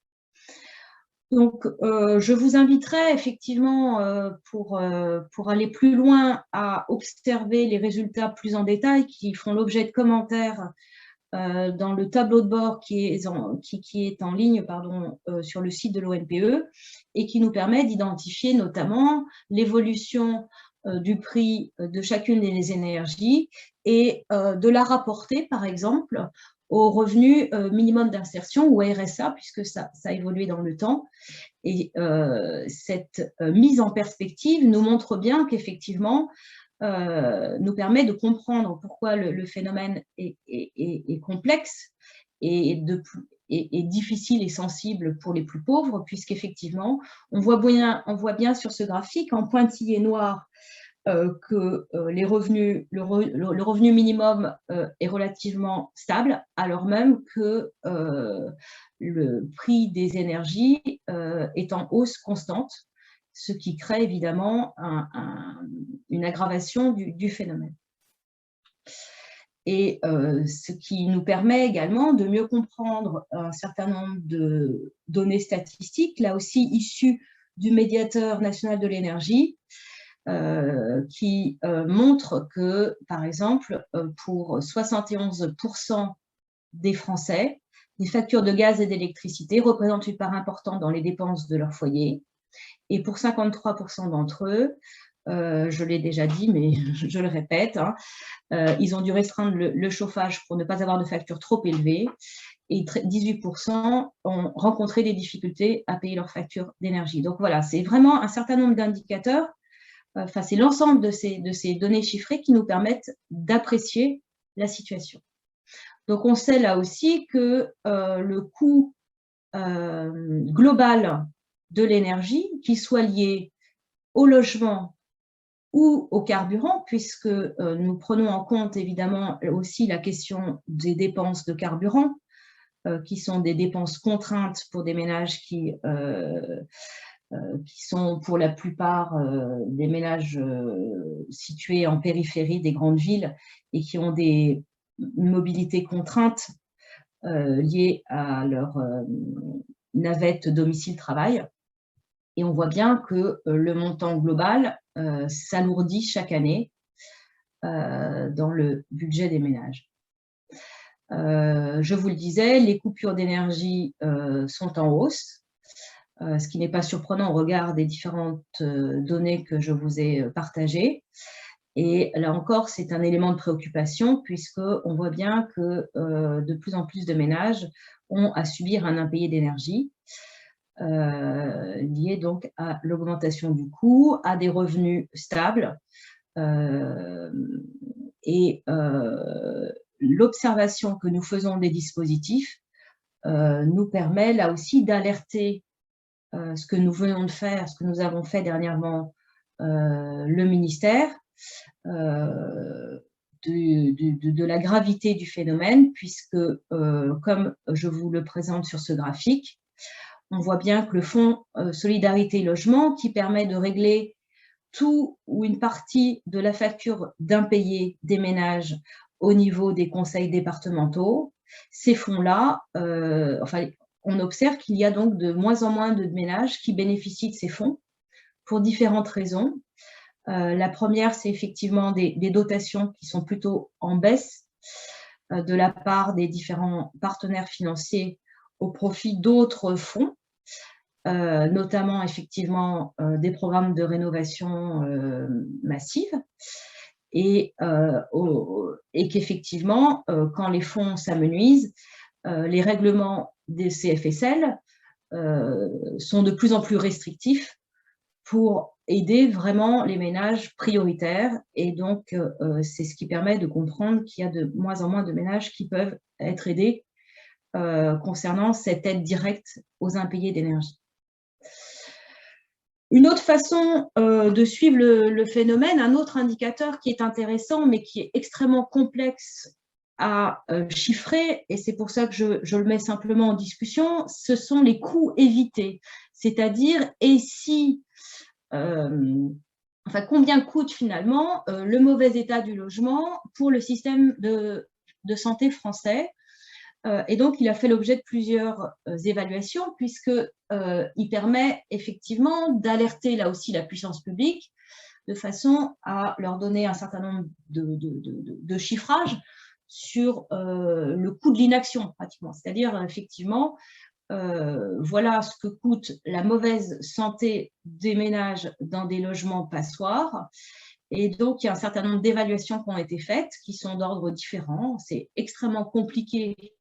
Donc, je vous inviterai effectivement, pour aller plus loin, à observer les résultats plus en détail qui font l'objet de commentaires dans le tableau de bord qui est en ligne sur le site de l'ONPE et qui nous permet d'identifier notamment l'évolution du prix de chacune des énergies et de la rapporter, par exemple, au revenu minimum d'insertion ou RSA, puisque ça a évolué dans le temps. Et cette mise en perspective nous montre bien qu'effectivement, nous permet de comprendre pourquoi le phénomène est complexe et difficile et sensible pour les plus pauvres, puisqu'effectivement, on voit bien sur ce graphique en pointillé noir que le revenu minimum est relativement stable, alors même que le prix des énergies est en hausse constante, ce qui crée évidemment une aggravation du phénomène. Et ce qui nous permet également de mieux comprendre un certain nombre de données statistiques, là aussi issues du médiateur national de l'énergie, qui montre que, par exemple, pour 71% des Français, les factures de gaz et d'électricité représentent une part importante dans les dépenses de leur foyer. Et pour 53% d'entre eux, je l'ai déjà dit, mais je le répète, ils ont dû restreindre le chauffage pour ne pas avoir de facture trop élevée. Et 18% ont rencontré des difficultés à payer leurs factures d'énergie. Donc voilà, c'est vraiment un certain nombre d'indicateurs. Enfin, c'est l'ensemble de ces données chiffrées qui nous permettent d'apprécier la situation. Donc, on sait là aussi que le coût global de l'énergie, qu'il soit lié au logement ou au carburant, puisque nous prenons en compte évidemment aussi la question des dépenses de carburant, qui sont des dépenses contraintes pour des ménages qui sont pour la plupart des ménages situés en périphérie des grandes villes et qui ont une mobilité contrainte liée à leur navette domicile-travail. Et on voit bien que le montant global s'alourdit chaque année dans le budget des ménages. Je vous le disais, les coupures d'énergie sont en hausse. ce qui n'est pas surprenant au regard des différentes données que je vous ai partagées. Et là encore, c'est un élément de préoccupation puisqu'on voit bien que de plus en plus de ménages ont à subir un impayé d'énergie lié donc à l'augmentation du coût, à des revenus stables et l'observation que nous faisons des dispositifs nous permet là aussi d'alerter ce que nous venons de faire, ce que nous avons fait dernièrement le ministère, de la gravité du phénomène, puisque, comme je vous le présente sur ce graphique, on voit bien que le fonds Solidarité Logement, qui permet de régler tout ou une partie de la facture d'impayé des ménages au niveau des conseils départementaux, ces fonds-là, enfin, on observe qu'il y a donc de moins en moins de ménages qui bénéficient de ces fonds pour différentes raisons. La première, c'est effectivement des dotations qui sont plutôt en baisse de la part des différents partenaires financiers au profit d'autres fonds, notamment effectivement des programmes de rénovation massive, et qu'effectivement, quand les fonds s'amenuisent, les règlements des CFSL sont de plus en plus restrictifs pour aider vraiment les ménages prioritaires. Et donc, c'est ce qui permet de comprendre qu'il y a de moins en moins de ménages qui peuvent être aidés concernant cette aide directe aux impayés d'énergie. Une autre façon de suivre le phénomène, un autre indicateur qui est intéressant, mais qui est extrêmement complexe à chiffrer, et c'est pour ça que je le mets simplement en discussion, ce sont les coûts évités. C'est-à-dire, et si enfin, combien coûte finalement le mauvais état du logement pour le système de santé français. Et donc, il a fait l'objet de plusieurs évaluations, puisqu'il permet effectivement d'alerter là aussi la puissance publique de façon à leur donner un certain nombre de chiffrages sur le coût de l'inaction, pratiquement. C'est-à-dire, effectivement, voilà ce que coûte la mauvaise santé des ménages dans des logements passoires. Et donc, il y a un certain nombre d'évaluations qui ont été faites, qui sont d'ordre différent. C'est extrêmement compliqué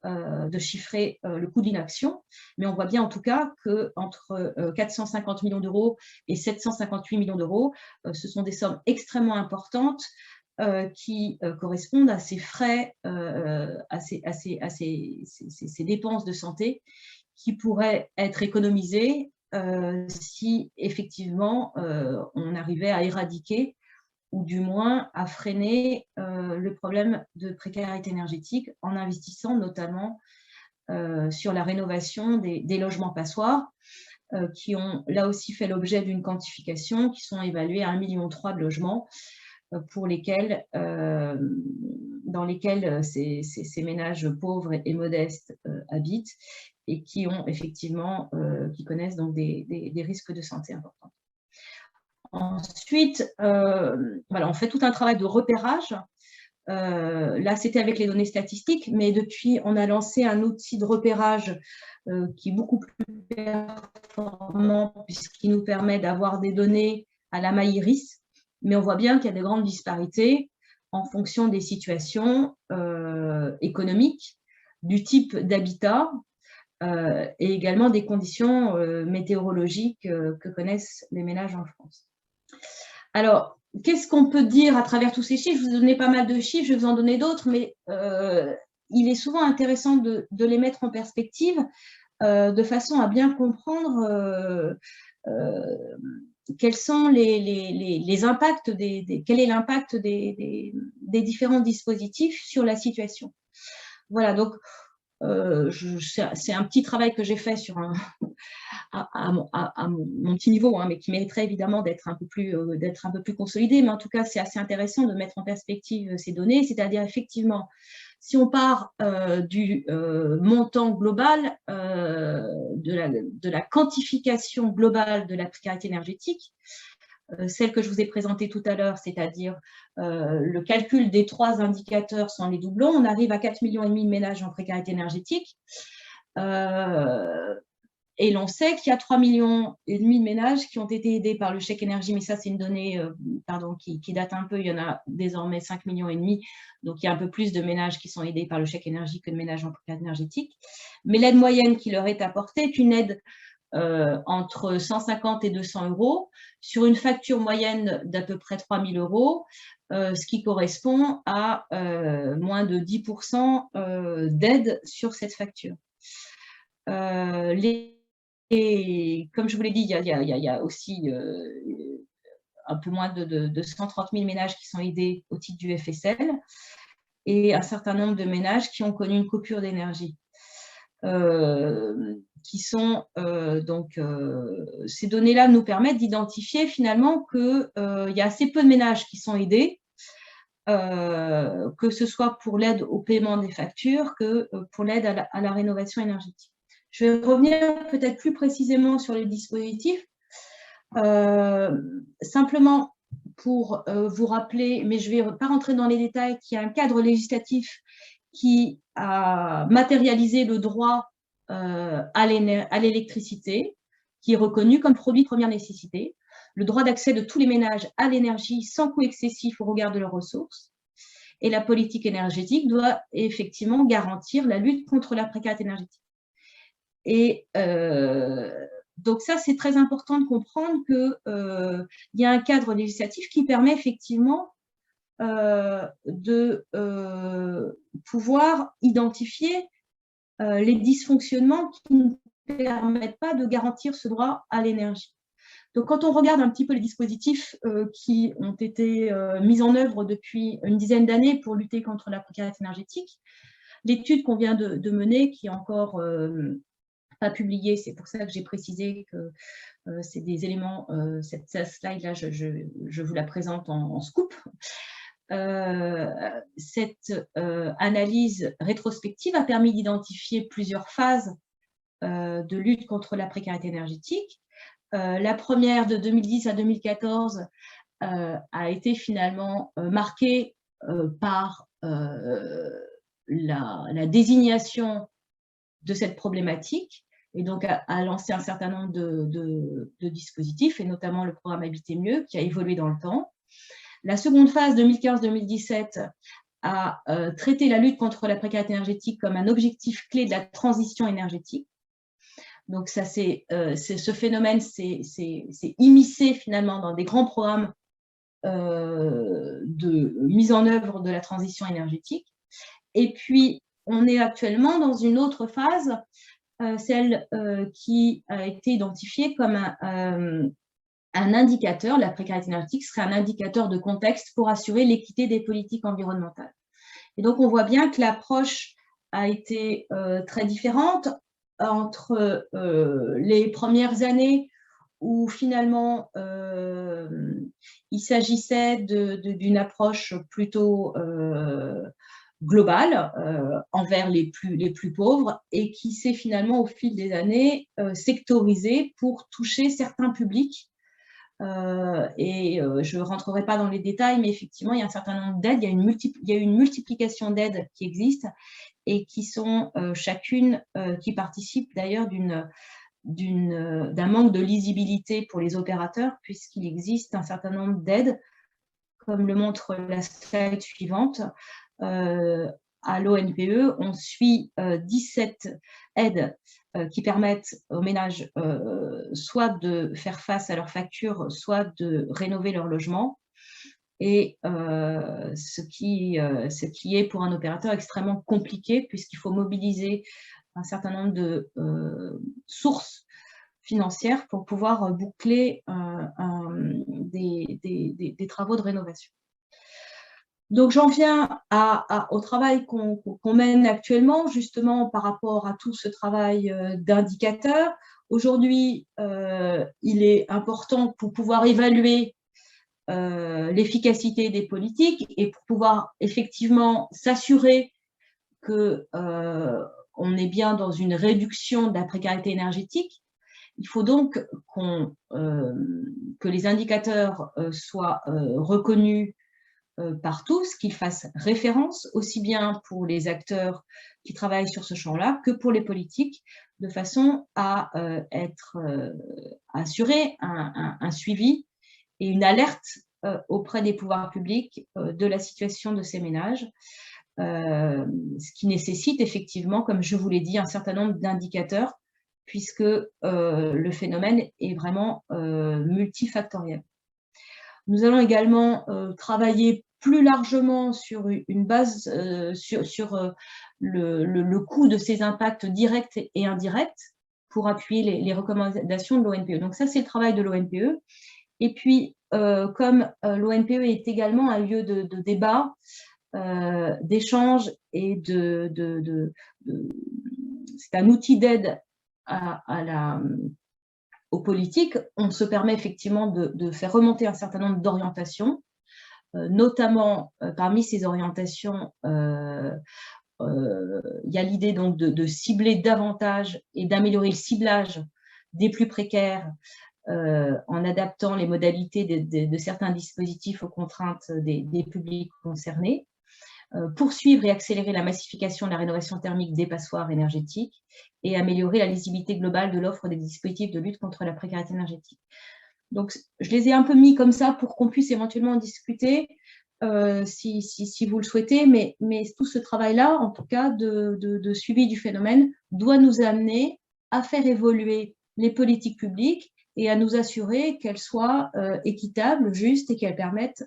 de chiffrer le coût d'inaction, mais on voit bien en tout cas qu'entre 450 millions d'euros et 758 millions d'euros, ce sont des sommes extrêmement importantes qui correspondent à ces frais, à ces dépenses de santé qui pourraient être économisées si effectivement on arrivait à éradiquer ou du moins à freiner le problème de précarité énergétique en investissant notamment sur la rénovation des logements passoires qui ont là aussi fait l'objet d'une quantification, qui sont évalués à 1,3 million de logements dans lesquels ces ménages pauvres et modestes habitent et qui ont effectivement, qui connaissent donc des risques de santé importants. Ensuite, voilà, on fait tout un travail de repérage. Là, c'était avec les données statistiques, mais depuis, on a lancé un outil de repérage qui est beaucoup plus performant puisqu'il nous permet d'avoir des données à la maille iris. Mais on voit bien qu'il y a de grandes disparités en fonction des situations économiques, du type d'habitat et également des conditions météorologiques que connaissent les ménages en France. Alors, qu'est-ce qu'on peut dire à travers tous ces chiffres? Je vous ai donné pas mal de chiffres, je vais vous en donner d'autres, mais il est souvent intéressant de les mettre en perspective de façon à bien comprendre quels sont les impacts quel est l'impact des différents dispositifs sur la situation. Voilà, donc c'est un petit travail que j'ai fait sur à mon petit niveau, hein, mais qui mériterait évidemment d'être un peu plus consolidé. Mais en tout cas, c'est assez intéressant de mettre en perspective ces données, c'est-à-dire effectivement, si on part du montant global, de la quantification globale de la précarité énergétique, celle que je vous ai présentée tout à l'heure, c'est-à-dire le calcul des 3 indicateurs sans les doublons, on arrive à 4,5 millions de ménages en précarité énergétique. Et l'on sait qu'il y a 3,5 millions de ménages qui ont été aidés par le chèque énergie, mais ça, c'est une donnée qui date un peu. Il y en a désormais 5,5 millions. Donc, il y a un peu plus de ménages qui sont aidés par le chèque énergie que de ménages en précarité énergétique. Mais l'aide moyenne qui leur est apportée est une aide entre 150 et 200 euros sur une facture moyenne d'à peu près 3 000 euros, ce qui correspond à moins de 10% d'aide sur cette facture. Et comme je vous l'ai dit, il y a aussi un peu moins de 130 000 ménages qui sont aidés au titre du FSL et un certain nombre de ménages qui ont connu une coupure d'énergie. Ces données-là nous permettent d'identifier finalement qu'il y a assez peu de ménages qui sont aidés, que ce soit pour l'aide au paiement des factures que pour l'aide à la rénovation énergétique. Je vais revenir peut-être plus précisément sur les dispositifs. Simplement pour vous rappeler, mais je ne vais pas rentrer dans les détails, qu'il y a un cadre législatif qui a matérialisé le droit à l'électricité, qui est reconnu comme produit de première nécessité, le droit d'accès de tous les ménages à l'énergie sans coût excessif au regard de leurs ressources. Et la politique énergétique doit effectivement garantir la lutte contre la précarité énergétique. Et donc ça, c'est très important de comprendre qu'il y a un cadre législatif qui permet effectivement de pouvoir identifier les dysfonctionnements qui ne permettent pas de garantir ce droit à l'énergie. Donc, quand on regarde un petit peu les dispositifs qui ont été mis en œuvre depuis une dizaine d'années pour lutter contre la précarité énergétique, l'étude qu'on vient de mener, qui est encore pas publiée, c'est pour ça que j'ai précisé que c'est des éléments, cette slide-là, je vous la présente en scoop. Cette analyse rétrospective a permis d'identifier plusieurs phases de lutte contre la précarité énergétique. La première, de 2010 à 2014, a été finalement marquée par la désignation de cette problématique et donc a lancé un certain nombre de dispositifs, et notamment le programme Habiter mieux, qui a évolué dans le temps. La seconde phase, 2015-2017, a traité la lutte contre la précarité énergétique comme un objectif clé de la transition énergétique. Donc, ça, ce phénomène s'est immiscé finalement dans des grands programmes de mise en œuvre de la transition énergétique. Et puis, on est actuellement dans une autre phase, celle qui a été identifiée comme un indicateur. La précarité énergétique serait un indicateur de contexte pour assurer l'équité des politiques environnementales. Et donc, on voit bien que l'approche a été très différente entre les premières années où finalement il s'agissait d'une approche plutôt globale envers les plus pauvres, et qui s'est finalement au fil des années sectorisée pour toucher certains publics. Je ne rentrerai pas dans les détails, mais effectivement, il y a un certain nombre d'aides, il y a une multiplication d'aides qui existent et qui sont chacune, qui participent d'ailleurs d'un manque de lisibilité pour les opérateurs, puisqu'il existe un certain nombre d'aides, comme le montre la slide suivante. À l'ONPE, on suit 17 aides qui permettent aux ménages soit de faire face à leurs factures, soit de rénover leur logement. Et ce qui est pour un opérateur extrêmement compliqué, puisqu'il faut mobiliser un certain nombre de sources financières pour pouvoir boucler des travaux de rénovation. Donc, j'en viens au travail qu'on mène actuellement, justement par rapport à tout ce travail d'indicateurs. Aujourd'hui, il est important, pour pouvoir évaluer l'efficacité des politiques et pour pouvoir effectivement s'assurer qu'on est bien dans une réduction de la précarité énergétique, il faut donc que les indicateurs soient reconnus par tous, qu'il fasse référence aussi bien pour les acteurs qui travaillent sur ce champ-là que pour les politiques, de façon à assurer un suivi et une alerte auprès des pouvoirs publics de la situation de ces ménages, ce qui nécessite effectivement, comme je vous l'ai dit, un certain nombre d'indicateurs, puisque le phénomène est vraiment multifactoriel. Nous allons également travailler plus largement sur une base, sur le coût de ces impacts directs et indirects pour appuyer les recommandations de l'ONPE. Donc ça, c'est le travail de l'ONPE. Et puis, comme l'ONPE est également un lieu de débat, d'échange et c'est un outil d'aide aux politiques, on se permet effectivement de faire remonter un certain nombre d'orientations, notamment parmi ces orientations, il y a l'idée donc de cibler davantage et d'améliorer le ciblage des plus précaires en adaptant les modalités de certains dispositifs aux contraintes des publics concernés. Poursuivre et accélérer la massification de la rénovation thermique des passoires énergétiques et améliorer la lisibilité globale de l'offre des dispositifs de lutte contre la précarité énergétique. Donc, je les ai un peu mis comme ça pour qu'on puisse éventuellement en discuter si vous le souhaitez, mais tout ce travail-là, en tout cas, de suivi du phénomène, doit nous amener à faire évoluer les politiques publiques et à nous assurer qu'elles soient équitables, justes et qu'elles permettent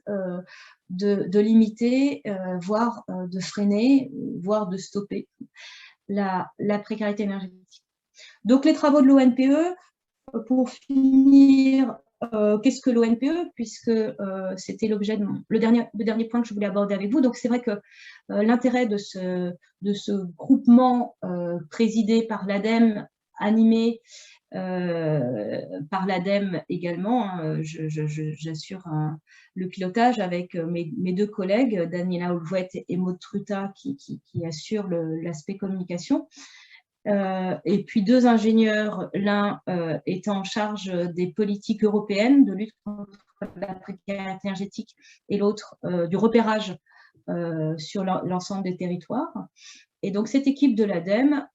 de limiter, voire de freiner, voire de stopper la précarité énergétique. Donc les travaux de l'ONPE, pour finir, qu'est-ce que l'ONPE, puisque c'était l'objet de le dernier point que je voulais aborder avec vous. Donc c'est vrai que l'intérêt de ce groupement présidé par l'ADEME, animé par l'ADEME également, hein, j'assure le pilotage avec mes deux collègues, Daniela Olvouet et Maud Truta, qui assurent l'aspect communication. Et puis deux ingénieurs, l'un étant en charge des politiques européennes de lutte contre la précarité énergétique et l'autre du repérage sur l'ensemble des territoires. Et donc, cette équipe de l'ADEME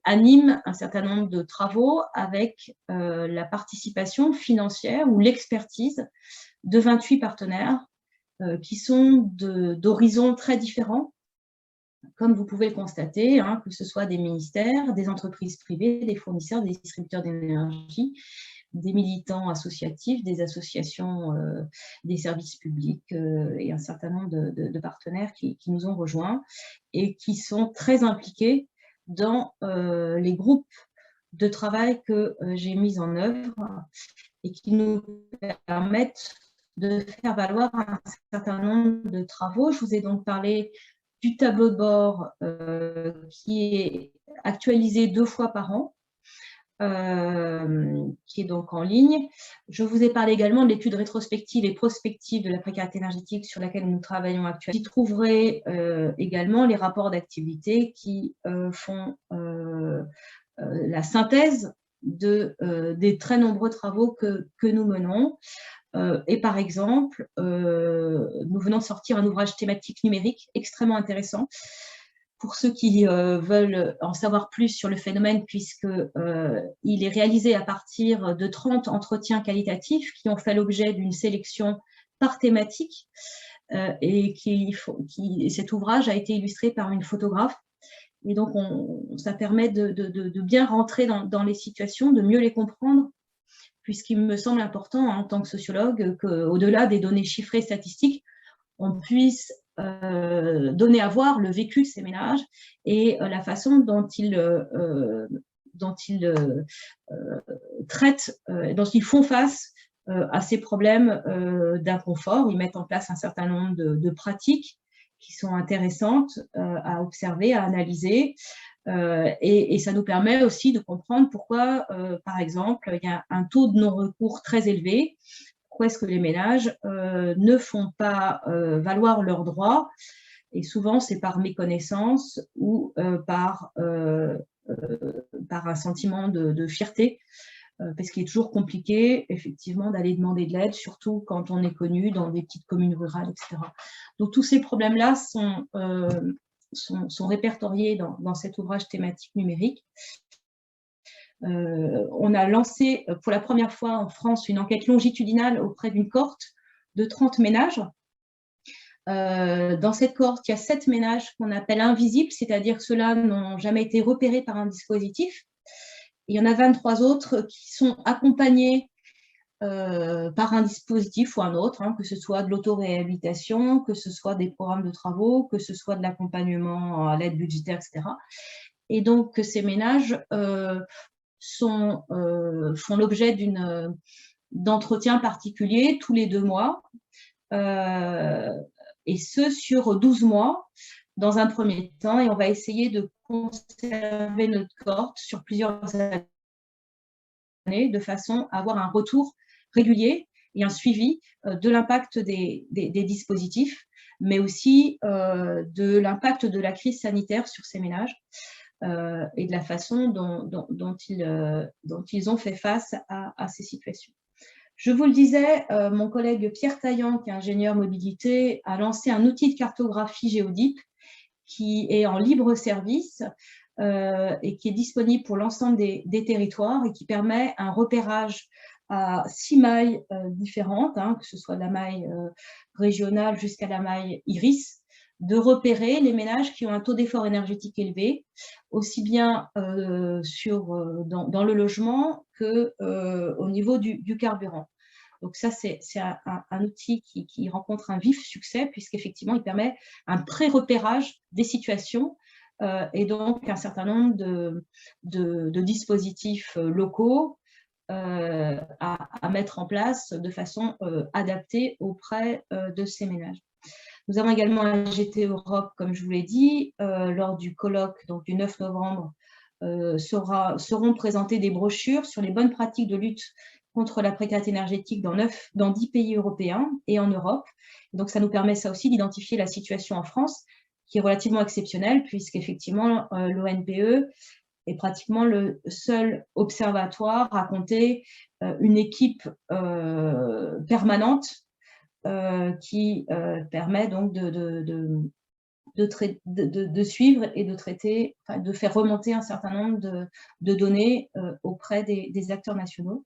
anime un certain nombre de travaux avec la participation financière ou l'expertise de 28 partenaires qui sont d'horizons très différents, comme vous pouvez le constater, hein, que ce soit des ministères, des entreprises privées, des fournisseurs, des distributeurs d'énergie, des militants associatifs, des associations, des services publics et un certain nombre de partenaires qui nous ont rejoints et qui sont très impliqués dans les groupes de travail que j'ai mis en œuvre et qui nous permettent de faire valoir un certain nombre de travaux. Je vous ai donc parlé du tableau de bord qui est actualisé 2 fois par an, qui est donc en ligne. Je vous ai parlé également de l'étude rétrospective et prospective de la précarité énergétique sur laquelle nous travaillons actuellement. Vous y trouverez également les rapports d'activité qui font la synthèse des très nombreux travaux que nous menons. Et par exemple, nous venons de sortir un ouvrage thématique numérique extrêmement intéressant pour ceux qui veulent en savoir plus sur le phénomène, puisqu'il est réalisé à partir de 30 entretiens qualitatifs qui ont fait l'objet d'une sélection par thématique et cet ouvrage a été illustré par une photographe. Et donc, ça permet de bien rentrer dans les situations, de mieux les comprendre, puisqu'il me semble important, hein, en tant que sociologue, qu'au-delà des données chiffrées statistiques, on puisse donner à voir le vécu de ces ménages et la façon dont ils traitent, dont ils font face à ces problèmes d'inconfort. Ils mettent en place un certain nombre de pratiques qui sont intéressantes à observer, à analyser. Et ça nous permet aussi de comprendre pourquoi, par exemple, il y a un taux de non-recours très élevé. Pourquoi est-ce que les ménages ne font pas valoir leurs droits? Et souvent, c'est par méconnaissance ou par un sentiment de fierté parce qu'il est toujours compliqué, effectivement, d'aller demander de l'aide, surtout quand on est connu dans des petites communes rurales, etc. Donc, tous ces problèmes-là sont répertoriés dans cet ouvrage thématique numérique. On a lancé pour la première fois en France une enquête longitudinale auprès d'une cohorte de 30 ménages. Dans cette cohorte, il y a 7 ménages qu'on appelle invisibles, c'est-à-dire que ceux-là n'ont jamais été repérés par un dispositif. Il y en a 23 autres qui sont accompagnés par un dispositif ou un autre, que ce soit de l'autoréhabilitation, que ce soit des programmes de travaux, que ce soit de l'accompagnement à l'aide budgétaire, etc. Et donc, ces ménages font l'objet d'entretiens particuliers tous les 2 mois, et ce sur 12 mois dans un premier temps, et on va essayer de conserver notre cohorte sur plusieurs années de façon à avoir un retour régulier et un suivi de l'impact des dispositifs, mais aussi de l'impact de la crise sanitaire sur ces ménages et de la façon dont ils ont fait face à ces situations. Je vous le disais, mon collègue Pierre Taillant, qui est ingénieur mobilité, a lancé un outil de cartographie GeoDeep qui est en libre service et qui est disponible pour l'ensemble des territoires et qui permet un repérage à 6 mailles différentes, que ce soit la maille régionale jusqu'à la maille IRIS, de repérer les ménages qui ont un taux d'effort énergétique élevé, aussi bien dans le logement qu'au niveau du carburant. Donc ça, c'est un outil qui rencontre un vif succès, puisqu'effectivement, il permet un pré-repérage des situations et donc un certain nombre de dispositifs locaux à mettre en place de façon adaptée auprès de ces ménages. Nous avons également un GT Europe, comme je vous l'ai dit, lors du colloque donc, du 9 novembre, seront présentées des brochures sur les bonnes pratiques de lutte contre la précarité énergétique dans 10 pays européens et en Europe. Donc, ça nous permet ça aussi d'identifier la situation en France, qui est relativement exceptionnelle, puisqu'effectivement, l'ONPE est pratiquement le seul observatoire à compter une équipe permanente qui permet donc de suivre et de traiter, de faire remonter un certain nombre de données auprès des acteurs nationaux.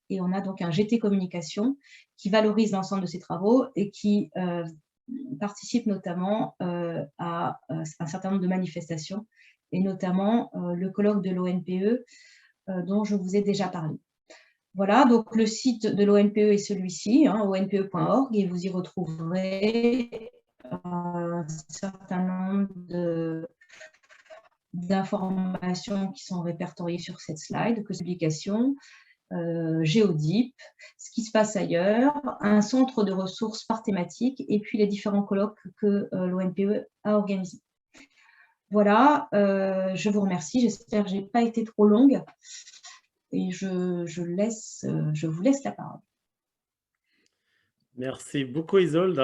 Et on a donc un GT Communication qui valorise l'ensemble de ces travaux et qui participe notamment à un certain nombre de manifestations, et notamment le colloque de l'ONPE dont je vous ai déjà parlé. Voilà, donc le site de l'ONPE est celui-ci, onpe.org, et vous y retrouverez un certain nombre d'informations qui sont répertoriées sur cette slide, que publication, GeoDeep, ce qui se passe ailleurs, un centre de ressources par thématique, et puis les différents colloques que l'ONPE a organisés. Voilà, je vous remercie, j'espère que je n'ai pas été trop longue. Et je vous laisse la parole. Merci beaucoup Isolde.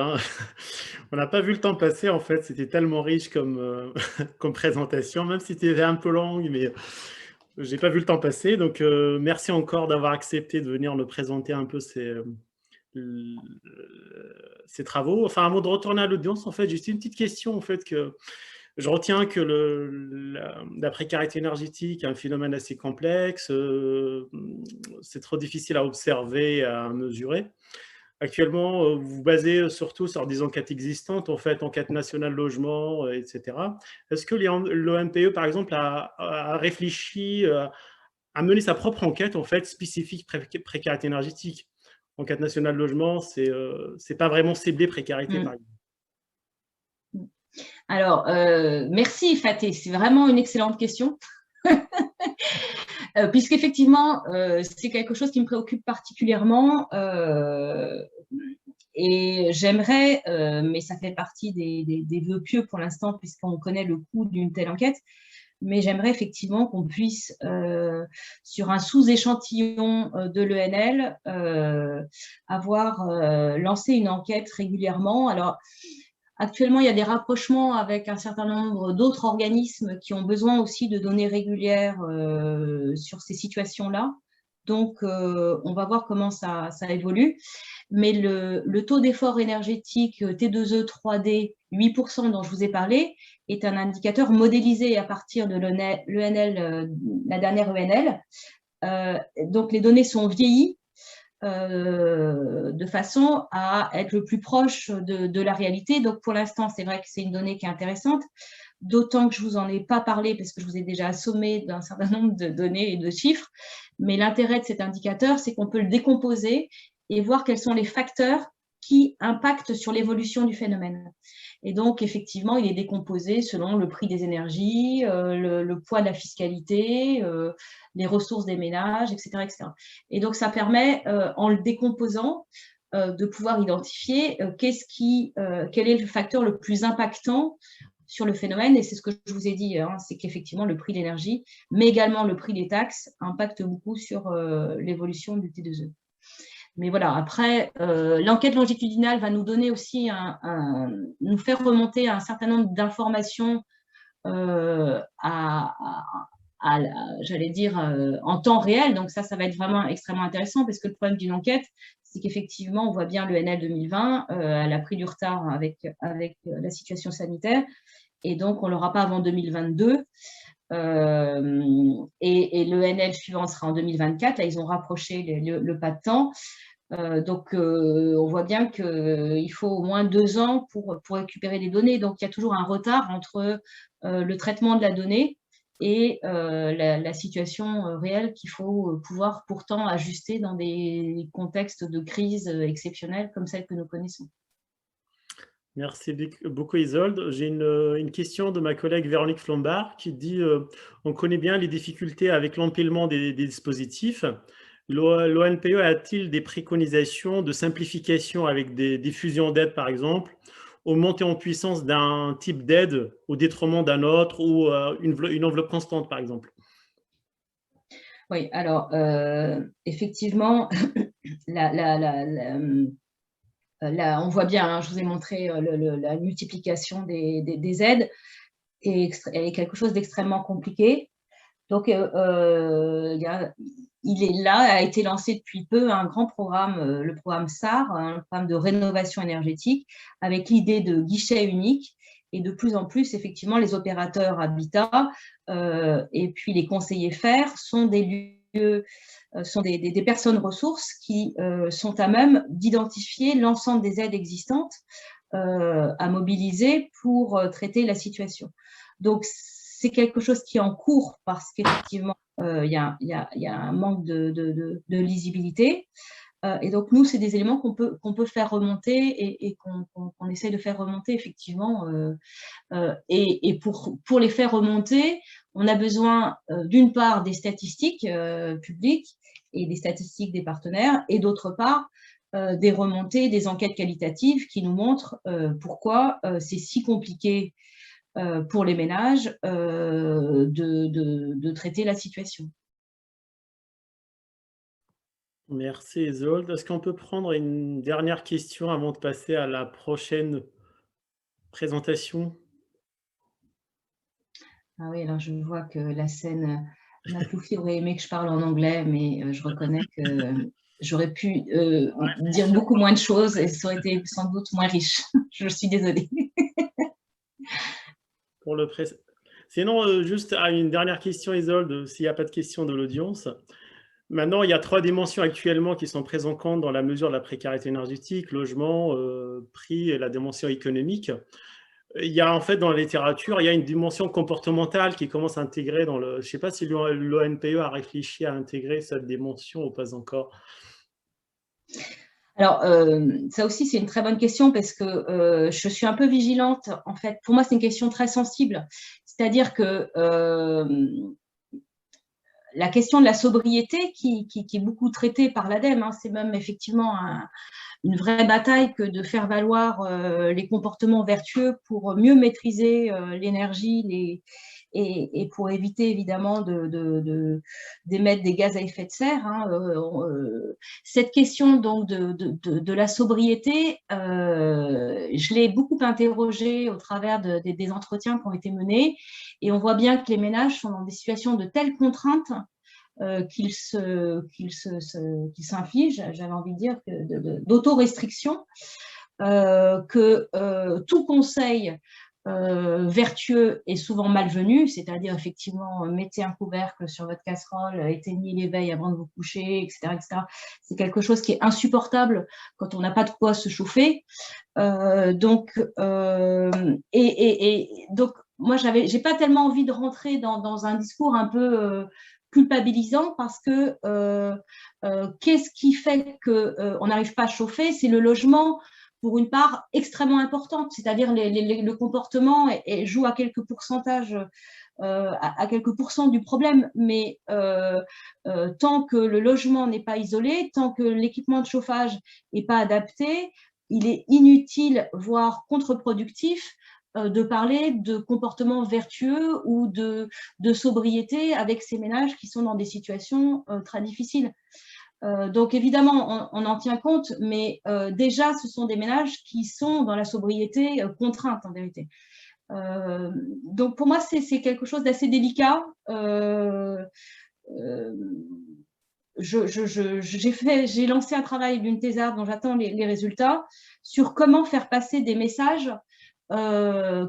On n'a pas vu le temps passer en fait, c'était tellement riche comme, comme présentation, même si c'était un peu longue, mais je n'ai pas vu le temps passer. Donc merci encore d'avoir accepté de venir nous présenter un peu ces travaux. Enfin, un mot de retourner à l'audience, en fait, juste une petite question en fait que je retiens que la précarité énergétique est un phénomène assez complexe, c'est trop difficile à observer et à mesurer. Actuellement, vous vous basez surtout sur des enquêtes existantes, en fait, enquête nationale logement, etc. Est-ce que l'ONPE, par exemple, a réfléchi à mener sa propre enquête, en fait, spécifique précarité énergétique? Enquête nationale logement, c'est pas vraiment ciblé précarité, par exemple. Alors, merci Faté, c'est vraiment une excellente question. Puisqu'effectivement, c'est quelque chose qui me préoccupe particulièrement et j'aimerais, mais ça fait partie des vœux pieux pour l'instant puisqu'on connaît le coût d'une telle enquête, mais j'aimerais effectivement qu'on puisse, sur un sous-échantillon de l'ENL, avoir lancé une enquête régulièrement. Alors, actuellement, il y a des rapprochements avec un certain nombre d'autres organismes qui ont besoin aussi de données régulières sur ces situations-là. Donc, on va voir comment ça évolue. Mais le taux d'effort énergétique T2E 3D, 8% dont je vous ai parlé, est un indicateur modélisé à partir de l'ENL, la dernière ENL. Donc, les données sont vieillies de façon à être le plus proche de la réalité. Donc, pour l'instant, c'est vrai que c'est une donnée qui est intéressante, d'autant que je ne vous en ai pas parlé parce que je vous ai déjà assommé d'un certain nombre de données et de chiffres. Mais l'intérêt de cet indicateur, c'est qu'on peut le décomposer et voir quels sont les facteurs qui impactent sur l'évolution du phénomène. Et donc, effectivement, il est décomposé selon le prix des énergies, le poids de la fiscalité, les ressources des ménages, etc., etc. Et donc, ça permet, en le décomposant, de pouvoir identifier quel est le facteur le plus impactant sur le phénomène. Et c'est ce que je vous ai dit, hein, c'est qu'effectivement, le prix de l'énergie, mais également le prix des taxes, impacte beaucoup sur l'évolution du T2E. Mais voilà, après, l'enquête longitudinale va nous donner aussi nous faire remonter un certain nombre d'informations j'allais dire, en temps réel. Donc ça va être vraiment extrêmement intéressant parce que le problème d'une enquête, c'est qu'effectivement, on voit bien le NL 2020, elle a pris du retard avec la situation sanitaire et donc on ne l'aura pas avant 2022. Et le NL suivant sera en 2024. Là, ils ont rapproché le pas de temps. Donc, on voit bien qu'il faut au moins 2 ans pour récupérer des données. Donc, il y a toujours un retard entre le traitement de la donnée et la situation réelle qu'il faut pouvoir pourtant ajuster dans des contextes de crise exceptionnels comme celle que nous connaissons. Merci beaucoup Isolde. J'ai une question de ma collègue Véronique Flombard qui dit on connaît bien les difficultés avec l'empilement des dispositifs. L'ONPE a-t-il des préconisations de simplification avec des fusions d'aides par exemple, ou montée en puissance d'un type d'aide au détriment d'un autre ou une enveloppe constante par exemple? Oui, alors effectivement, on voit bien, hein, je vous ai montré la multiplication des aides et quelque chose d'extrêmement compliqué. Donc, il est là, a été lancé depuis peu un grand programme, le programme SAR, un programme de rénovation énergétique, avec l'idée de guichet unique. Et de plus en plus, effectivement, les opérateurs habitat et puis les conseillers FAIRE sont des lieux, sont des personnes ressources qui sont à même d'identifier l'ensemble des aides existantes à mobiliser pour traiter la situation. Donc, c'est quelque chose qui est en cours parce qu'effectivement, il y a un manque de lisibilité. Et donc, nous, c'est des éléments qu'on peut faire remonter et qu'on essaie de faire remonter, effectivement. Et pour les faire remonter, on a besoin, d'une part, des statistiques publiques et des statistiques des partenaires, et d'autre part, des remontées, des enquêtes qualitatives qui nous montrent pourquoi c'est si compliqué pour les ménages de traiter la situation. Merci Isolde. Est-ce qu'on peut prendre une dernière question avant de passer à la prochaine présentation? Ah oui, alors je vois que la scène, Makloufi aurait aimé que je parle en anglais, mais je reconnais que j'aurais pu dire beaucoup moins de choses et ça aurait été sans doute moins riche. Je suis désolée. Pour le pré Sinon, juste une dernière question Isolde, s'il n'y a pas de questions de l'audience. Maintenant, il y a 3 dimensions actuellement qui sont prises en compte dans la mesure de la précarité énergétique: logement, prix et la dimension économique. Il y a en fait dans la littérature, il y a une dimension comportementale qui commence à intégrer dans le je ne sais pas si l'ONPE a réfléchi à intégrer cette dimension ou pas encore? Alors, ça aussi, c'est une très bonne question parce que je suis un peu vigilante. En fait, pour moi, c'est une question très sensible. C'est-à-dire que la question de la sobriété, qui est beaucoup traitée par l'ADEME, hein, c'est même effectivement une vraie bataille que de faire valoir les comportements vertueux pour mieux maîtriser l'énergie et pour éviter évidemment d'émettre des gaz à effet de serre. Hein. Cette question donc de la sobriété, je l'ai beaucoup interrogée au travers des entretiens qui ont été menés et on voit bien que les ménages sont dans des situations de telles contraintes qu'il s'inflige, j'avais envie de dire, d'autorestriction, que tout conseil vertueux est souvent malvenu, c'est-à-dire effectivement mettez un couvercle sur votre casserole, éteignez les veilles avant de vous coucher, etc., etc. C'est quelque chose qui est insupportable quand on n'a pas de quoi se chauffer. Donc moi j'ai pas tellement envie de rentrer dans un discours un peu culpabilisant, parce que qu'est-ce qui fait qu'on n'arrive pas à chauffer? C'est le logement, pour une part extrêmement importante, c'est-à-dire le comportement joue à quelques pourcentages, à quelques pourcents du problème, mais tant que le logement n'est pas isolé, tant que l'équipement de chauffage n'est pas adapté, il est inutile, voire contre-productif, de parler de comportement vertueux ou de sobriété avec ces ménages qui sont dans des situations très difficiles. Donc évidemment, on en tient compte, mais déjà, ce sont des ménages qui sont dans la sobriété contrainte, en vérité. Donc pour moi, c'est quelque chose d'assez délicat. J'ai lancé un travail d'une thésarde dont j'attends les résultats, sur comment faire passer des messages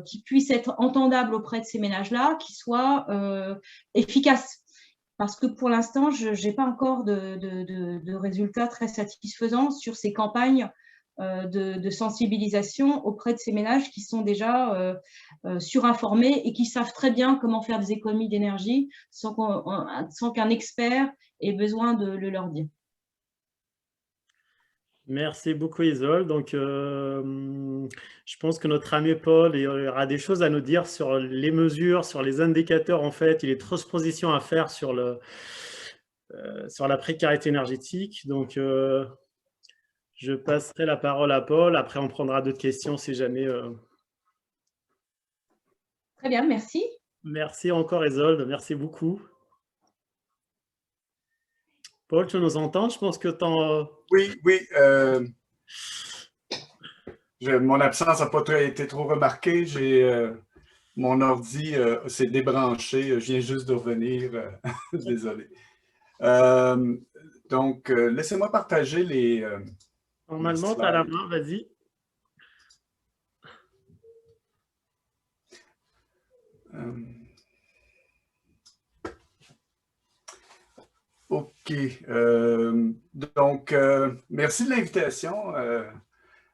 qui puissent être entendables auprès de ces ménages-là, qui soient efficaces. Parce que pour l'instant, je n'ai pas encore de résultats très satisfaisants sur ces campagnes de sensibilisation auprès de ces ménages qui sont déjà surinformés et qui savent très bien comment faire des économies d'énergie sans qu'un expert ait besoin de le leur dire. Merci beaucoup, Isole. Donc, je pense que notre ami Paul aura des choses à nous dire sur les mesures, sur les indicateurs, en fait, et les transpositions à faire sur la précarité énergétique. Donc, je passerai la parole à Paul. Après, on prendra d'autres questions si jamais. Très bien, merci. Merci encore, Isolde. Merci beaucoup. Paul, tu nous entends? Je pense que Oui. Mon absence n'a pas été trop remarquée. Mon ordi s'est débranché. Je viens juste de revenir. Désolé. Donc, laissez-moi partager les... Normalement, tu as la main, vas-y. OK. Donc, merci de l'invitation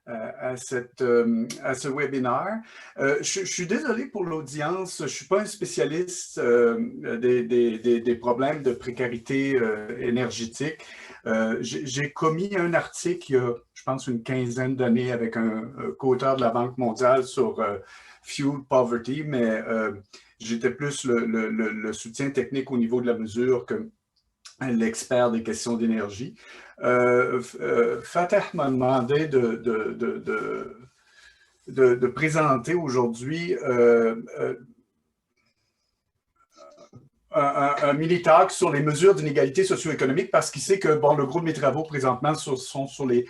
à ce webinaire. Je suis désolé pour l'audience. Je ne suis pas un spécialiste des problèmes de précarité énergétique. J'ai commis un article il y a, je pense, une quinzaine d'années avec un co-auteur de la Banque mondiale sur Fuel Poverty, mais j'étais plus le soutien technique au niveau de la mesure que l'expert des questions d'énergie. Fatah m'a demandé de présenter aujourd'hui un mini-talk sur les mesures d'inégalité socio-économique, parce qu'il sait que le gros de mes travaux présentement sont sur les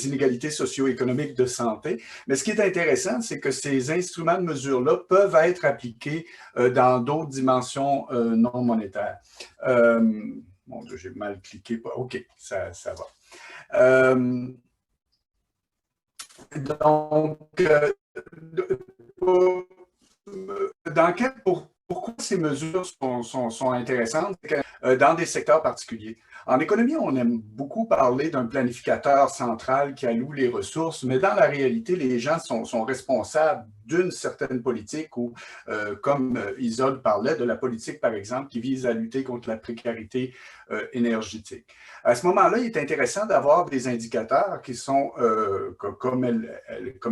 inégalités socio-économiques de santé. Mais ce qui est intéressant, c'est que ces instruments de mesure-là peuvent être appliqués dans d'autres dimensions non monétaires. Mon Dieu, j'ai mal cliqué. OK, ça va. Pourquoi ces mesures sont intéressantes dans des secteurs particuliers? En économie, on aime beaucoup parler d'un planificateur central qui alloue les ressources, mais dans la réalité, les gens sont responsables d'une certaine politique ou, comme Isole parlait, de la politique, par exemple, qui vise à lutter contre la précarité énergétique. À ce moment-là, il est intéressant d'avoir des indicateurs qui sont, comme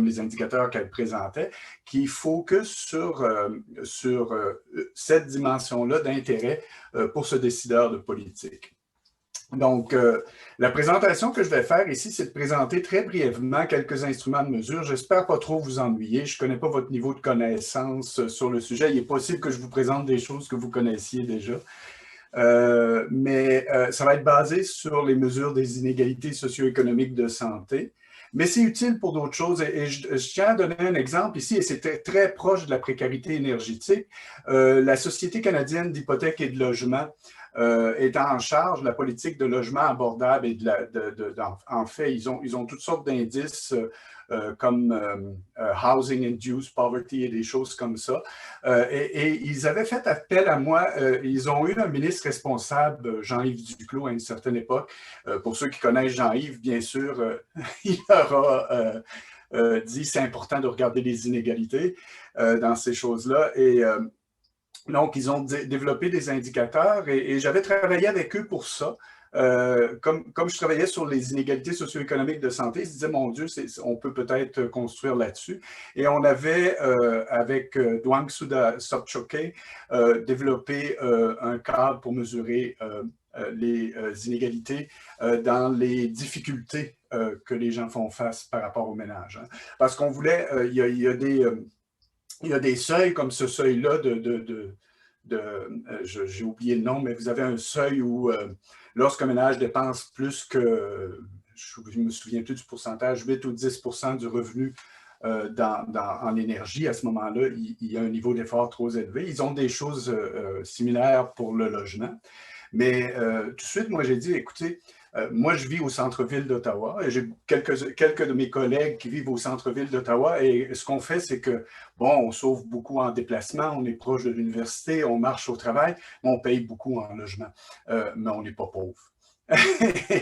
les indicateurs qu'elle présentait, qui focusent sur cette dimension-là d'intérêt pour ce décideur de politique. Donc, la présentation que je vais faire ici, c'est de présenter très brièvement quelques instruments de mesure. J'espère pas trop vous ennuyer. Je ne connais pas votre niveau de connaissance sur le sujet. Il est possible que je vous présente des choses que vous connaissiez déjà. Mais ça va être basé sur les mesures des inégalités socio-économiques de santé. Mais c'est utile pour d'autres choses. Et je tiens à donner un exemple ici, et c'est très proche de la précarité énergétique. La Société canadienne d'hypothèques et de logement est en charge de la politique de logement abordable et en fait, ils ont toutes sortes d'indices comme Housing Induced Poverty et des choses comme ça. Et ils avaient fait appel à moi. Ils ont eu un ministre responsable, Jean-Yves Duclos, à une certaine époque. Pour ceux qui connaissent Jean-Yves, bien sûr, il leur a dit c'est important de regarder les inégalités dans ces choses-là. Et donc, ils ont développé des indicateurs et j'avais travaillé avec eux pour ça. Comme je travaillais sur les inégalités socio-économiques de santé, je disais, mon Dieu, on peut peut-être construire là-dessus. Et on avait, avec Dwang Suda Sopchoke, développé un cadre pour mesurer les inégalités dans les difficultés que les gens font face par rapport au ménage. Hein. Parce qu'on voulait, il y a des seuils comme ce seuil-là j'ai oublié le nom, mais vous avez un seuil où lorsqu'un ménage dépense plus que, je ne me souviens plus du pourcentage, 8 ou 10% du revenu en énergie, à ce moment-là, il y a un niveau d'effort trop élevé. Ils ont des choses similaires pour le logement. Mais tout de suite, moi, j'ai dit, écoutez, moi, je vis au centre-ville d'Ottawa et j'ai quelques de mes collègues qui vivent au centre-ville d'Ottawa et ce qu'on fait, c'est que, bon, on sauve beaucoup en déplacement, on est proche de l'université, on marche au travail, mais on paye beaucoup en logement, mais on n'est pas pauvre.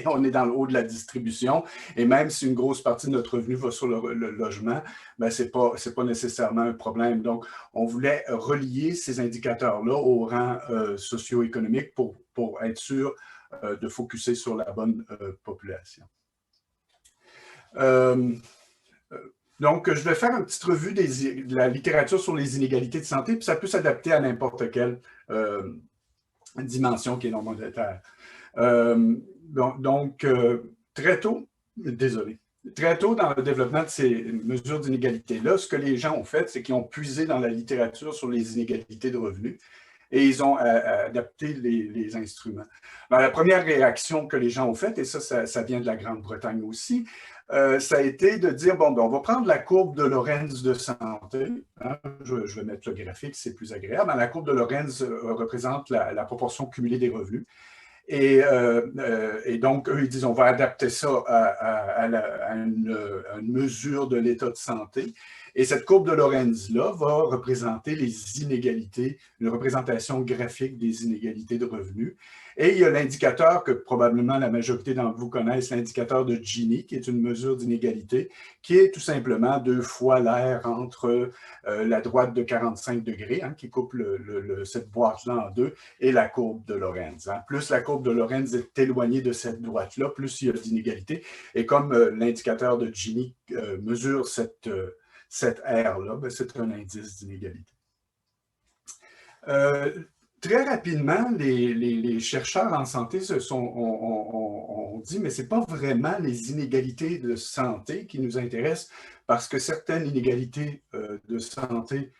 On est dans le haut de la distribution et même si une grosse partie de notre revenu va sur le logement, ben ce n'est pas nécessairement un problème. Donc, on voulait relier ces indicateurs-là au rang socio-économique pour être sûr de focusser sur la bonne population. Donc, je vais faire une petite revue de la littérature sur les inégalités de santé, puis ça peut s'adapter à n'importe quelle dimension qui est non monétaire. Donc, très tôt dans le développement de ces mesures d'inégalité-là, ce que les gens ont fait, c'est qu'ils ont puisé dans la littérature sur les inégalités de revenus et ils ont adapté les instruments. Alors, la première réaction que les gens ont faite, et ça vient de la Grande-Bretagne aussi, ça a été de dire, bon, ben, on va prendre la courbe de Lorenz de santé. Hein, je vais mettre le graphique, c'est plus agréable. La courbe de Lorenz représente la proportion cumulée des revenus. Et donc, eux, ils disent, on va adapter ça à une mesure de l'état de santé. Et cette courbe de Lorenz-là va représenter les inégalités, une représentation graphique des inégalités de revenus. Et il y a l'indicateur que probablement la majorité d'entre vous connaissent, l'indicateur de Gini, qui est une mesure d'inégalité, qui est tout simplement 2 fois l'aire entre la droite de 45 degrés, hein, qui coupe cette boîte-là en deux, et la courbe de Lorenz. Hein. Plus la courbe de Lorenz est éloignée de cette droite-là, plus il y a d'inégalités. Et comme l'indicateur de Gini mesure cette aire-là, ben, c'est un indice d'inégalité. Très rapidement, les chercheurs en santé ont dit, mais ce n'est pas vraiment les inégalités de santé qui nous intéressent, parce que certaines inégalités de santé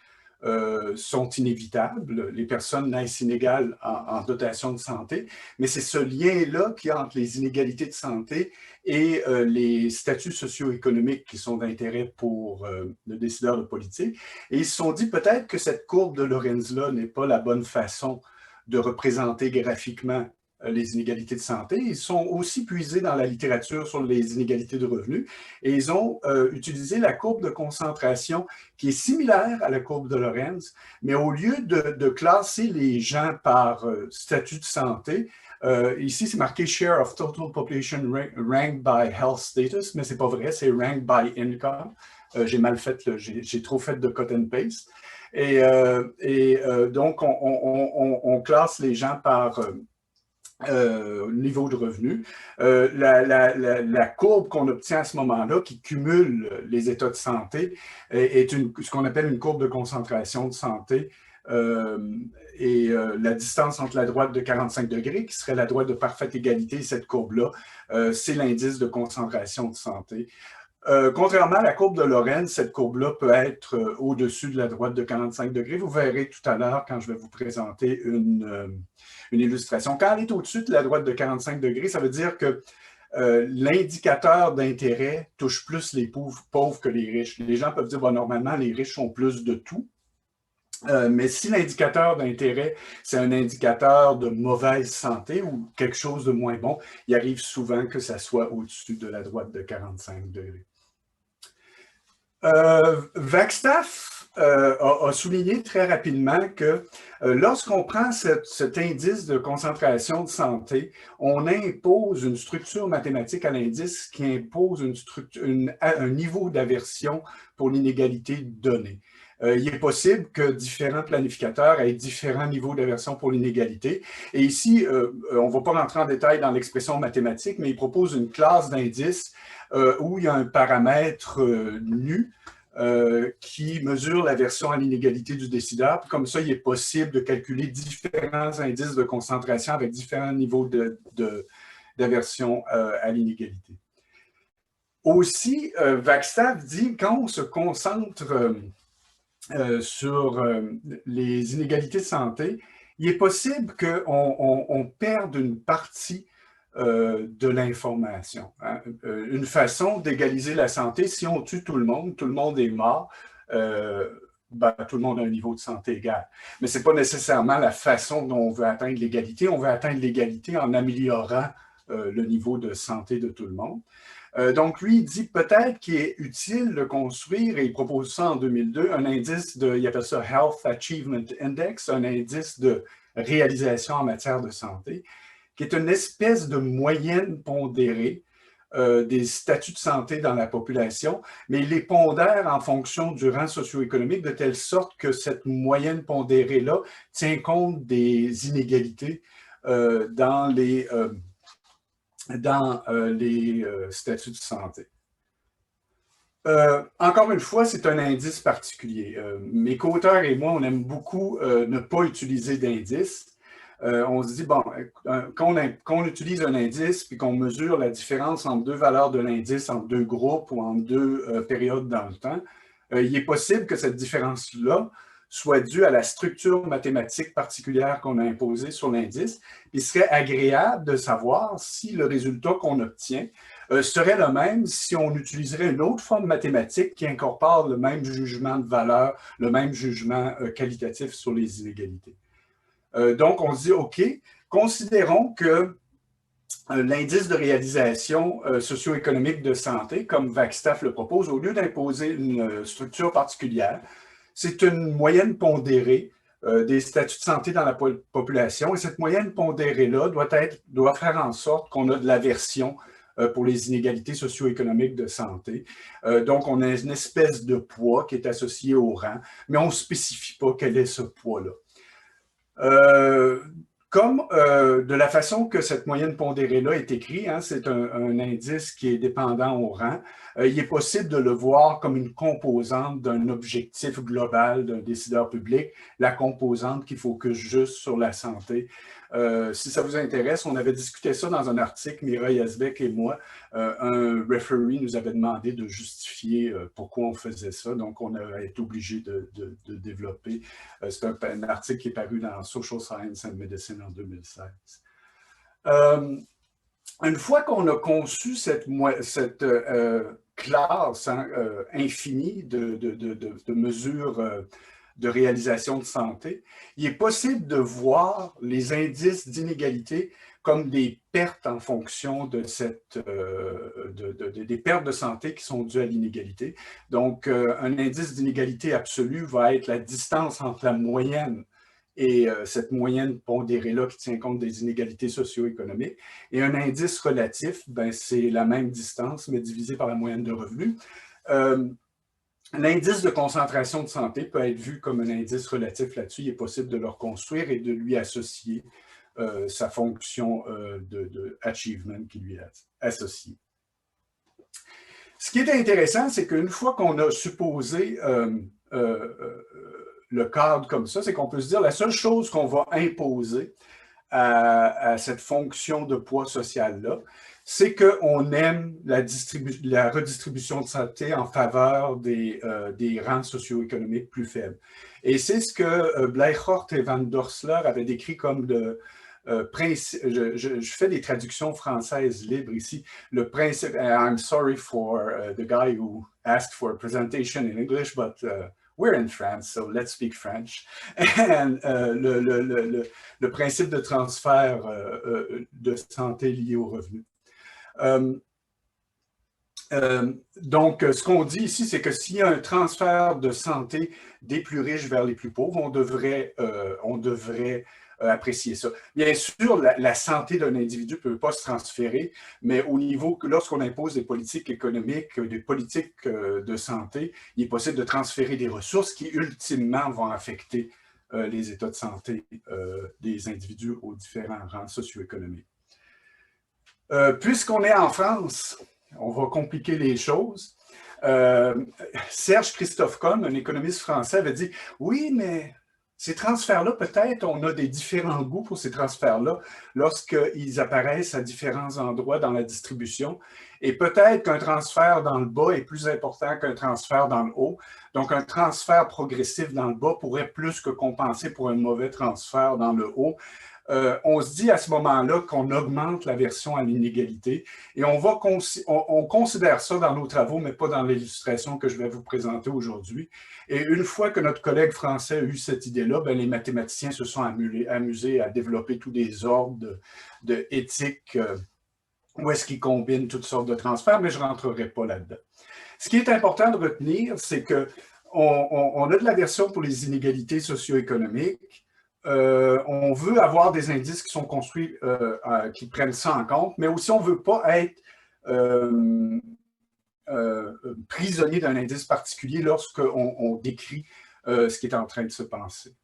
sont inévitables. Les personnes naissent inégales en dotation de santé, mais c'est ce lien-là qu'il y a entre les inégalités de santé et les statuts socio-économiques qui sont d'intérêt pour le décideur de politique. Et ils se sont dit peut-être que cette courbe de Lorenz-là n'est pas la bonne façon de représenter graphiquement les inégalités de santé. Ils sont aussi puisés dans la littérature sur les inégalités de revenus et ils ont utilisé la courbe de concentration qui est similaire à la courbe de Lorenz, mais au lieu de classer les gens par statut de santé, ici c'est marqué Share of Total Population Ranked by Health Status, mais c'est pas vrai, c'est Ranked by Income. J'ai mal fait, j'ai trop fait de cut and paste. Et donc, on classe les gens par niveau de revenu. La courbe qu'on obtient à ce moment-là, qui cumule les états de santé, est ce qu'on appelle une courbe de concentration de santé. La distance entre la droite de 45 degrés, qui serait la droite de parfaite égalité, cette courbe-là, c'est l'indice de concentration de santé. Contrairement à la courbe de Lorenz, cette courbe-là peut être au-dessus de la droite de 45 degrés. Vous verrez tout à l'heure quand je vais vous présenter une illustration. Quand elle est au-dessus de la droite de 45 degrés, ça veut dire que l'indicateur d'intérêt touche plus les pauvres que les riches. Les gens peuvent dire, bon, normalement, les riches ont plus de tout. Mais si l'indicateur d'intérêt, c'est un indicateur de mauvaise santé ou quelque chose de moins bon, il arrive souvent que ça soit au-dessus de la droite de 45 degrés. Wagstaff a souligné très rapidement que lorsqu'on prend cet indice de concentration de santé, on impose une structure mathématique à l'indice qui impose un niveau d'aversion pour l'inégalité donnée. Il est possible que différents planificateurs aient différents niveaux d'aversion pour l'inégalité. Et ici, on ne va pas rentrer en détail dans l'expression mathématique, mais il propose une classe d'indices où il y a un paramètre nu qui mesure l'aversion à l'inégalité du décideur. Comme ça, il est possible de calculer différents indices de concentration avec différents niveaux d'aversion à l'inégalité. Aussi, Wagstaff dit quand on se concentre sur les inégalités de santé, il est possible qu'on perde une partie de l'information. Hein. Une façon d'égaliser la santé, si on tue tout le monde est mort, tout le monde a un niveau de santé égal. Mais ce n'est pas nécessairement la façon dont on veut atteindre l'égalité. On veut atteindre l'égalité en améliorant le niveau de santé de tout le monde. Donc, lui, il dit peut-être qu'il est utile de construire, et il propose ça en 2002, un indice il appelle ça Health Achievement Index, un indice de réalisation en matière de santé, qui est une espèce de moyenne pondérée des statuts de santé dans la population, mais il les pondère en fonction du rang socio-économique de telle sorte que cette moyenne pondérée-là tient compte des inégalités dans les statuts de santé. Encore une fois, c'est un indice particulier. Mes co-auteurs et moi, on aime beaucoup ne pas utiliser d'indice. On se dit, bon, quand on utilise un indice puis qu'on mesure la différence entre deux valeurs de l'indice, entre deux groupes ou entre deux périodes dans le temps, il est possible que cette différence-là soit due à la structure mathématique particulière qu'on a imposée sur l'indice. Il serait agréable de savoir si le résultat qu'on obtient serait le même si on utiliserait une autre forme mathématique qui incorpore le même jugement de valeur, le même jugement qualitatif sur les inégalités. Donc, on se dit, OK, considérons que l'indice de réalisation socio-économique de santé, comme Wagstaff le propose, au lieu d'imposer une structure particulière, c'est une moyenne pondérée des statuts de santé dans la population. Et cette moyenne pondérée-là doit faire en sorte qu'on a de l'aversion pour les inégalités socio-économiques de santé. Donc, on a une espèce de poids qui est associé au rang, mais on ne spécifie pas quel est ce poids-là. De la façon que cette moyenne pondérée-là est écrite, hein, c'est un indice qui est dépendant au rang, il est possible de le voir comme une composante d'un objectif global d'un décideur public, la composante qui focus juste sur la santé. Si ça vous intéresse, on avait discuté ça dans un article, Mira Yazbek et moi. Un referee nous avait demandé de justifier pourquoi on faisait ça, donc on a été obligé de développer. C'est un article qui est paru dans Social Science and Medicine en 2016. Une fois qu'on a conçu cette classe infinie de mesures de réalisation de santé, il est possible de voir les indices d'inégalité comme des pertes en fonction de des pertes de santé qui sont dues à l'inégalité. Donc, un indice d'inégalité absolue va être la distance entre la moyenne et cette moyenne pondérée-là qui tient compte des inégalités socio-économiques. Et un indice relatif, c'est la même distance, mais divisé par la moyenne de revenus. L'indice de concentration de santé peut être vu comme un indice relatif là-dessus. Il est possible de le reconstruire et de lui associer sa fonction de achievement qui lui est associée. Ce qui est intéressant, c'est qu'une fois qu'on a supposé le cadre comme ça, c'est qu'on peut se dire la seule chose qu'on va imposer à cette fonction de poids social-là, c'est qu'on aime la redistribution de santé en faveur des rangs socio-économiques plus faibles. Et c'est ce que Bleichort et Van Dorsler avaient décrit comme je fais des traductions françaises libres ici. Le principe, I'm sorry for the guy who asked for a presentation in English, but we're in France, so let's speak French. And, le principe de transfert de santé lié au revenu. Donc, ce qu'on dit ici, c'est que s'il y a un transfert de santé des plus riches vers les plus pauvres, on devrait apprécier ça. Bien sûr, la santé d'un individu ne peut pas se transférer, mais au niveau que lorsqu'on impose des politiques économiques, des politiques de santé, il est possible de transférer des ressources qui, ultimement, vont affecter les états de santé des individus aux différents rangs socio-économiques. Puisqu'on est en France, on va compliquer les choses. Serge Christophe Cohn, un économiste français, avait dit « Oui, mais ces transferts-là, peut-être on a des différents goûts pour ces transferts-là lorsqu'ils apparaissent à différents endroits dans la distribution. Et peut-être qu'un transfert dans le bas est plus important qu'un transfert dans le haut. Donc, un transfert progressif dans le bas pourrait plus que compenser pour un mauvais transfert dans le haut. » On se dit à ce moment-là qu'on augmente l'aversion à l'inégalité et on considère ça dans nos travaux, mais pas dans l'illustration que je vais vous présenter aujourd'hui. Et une fois que notre collègue français a eu cette idée-là, les mathématiciens se sont amusés à développer tous des ordres de éthique où est-ce qu'ils combinent toutes sortes de transferts, mais je ne rentrerai pas là-dedans. Ce qui est important de retenir, c'est qu'on a de l'aversion pour les inégalités socio-économiques. On veut avoir des indices qui sont construits, qui prennent ça en compte, mais aussi on ne veut pas être prisonnier d'un indice particulier lorsqu'on décrit ce qui est en train de se passer.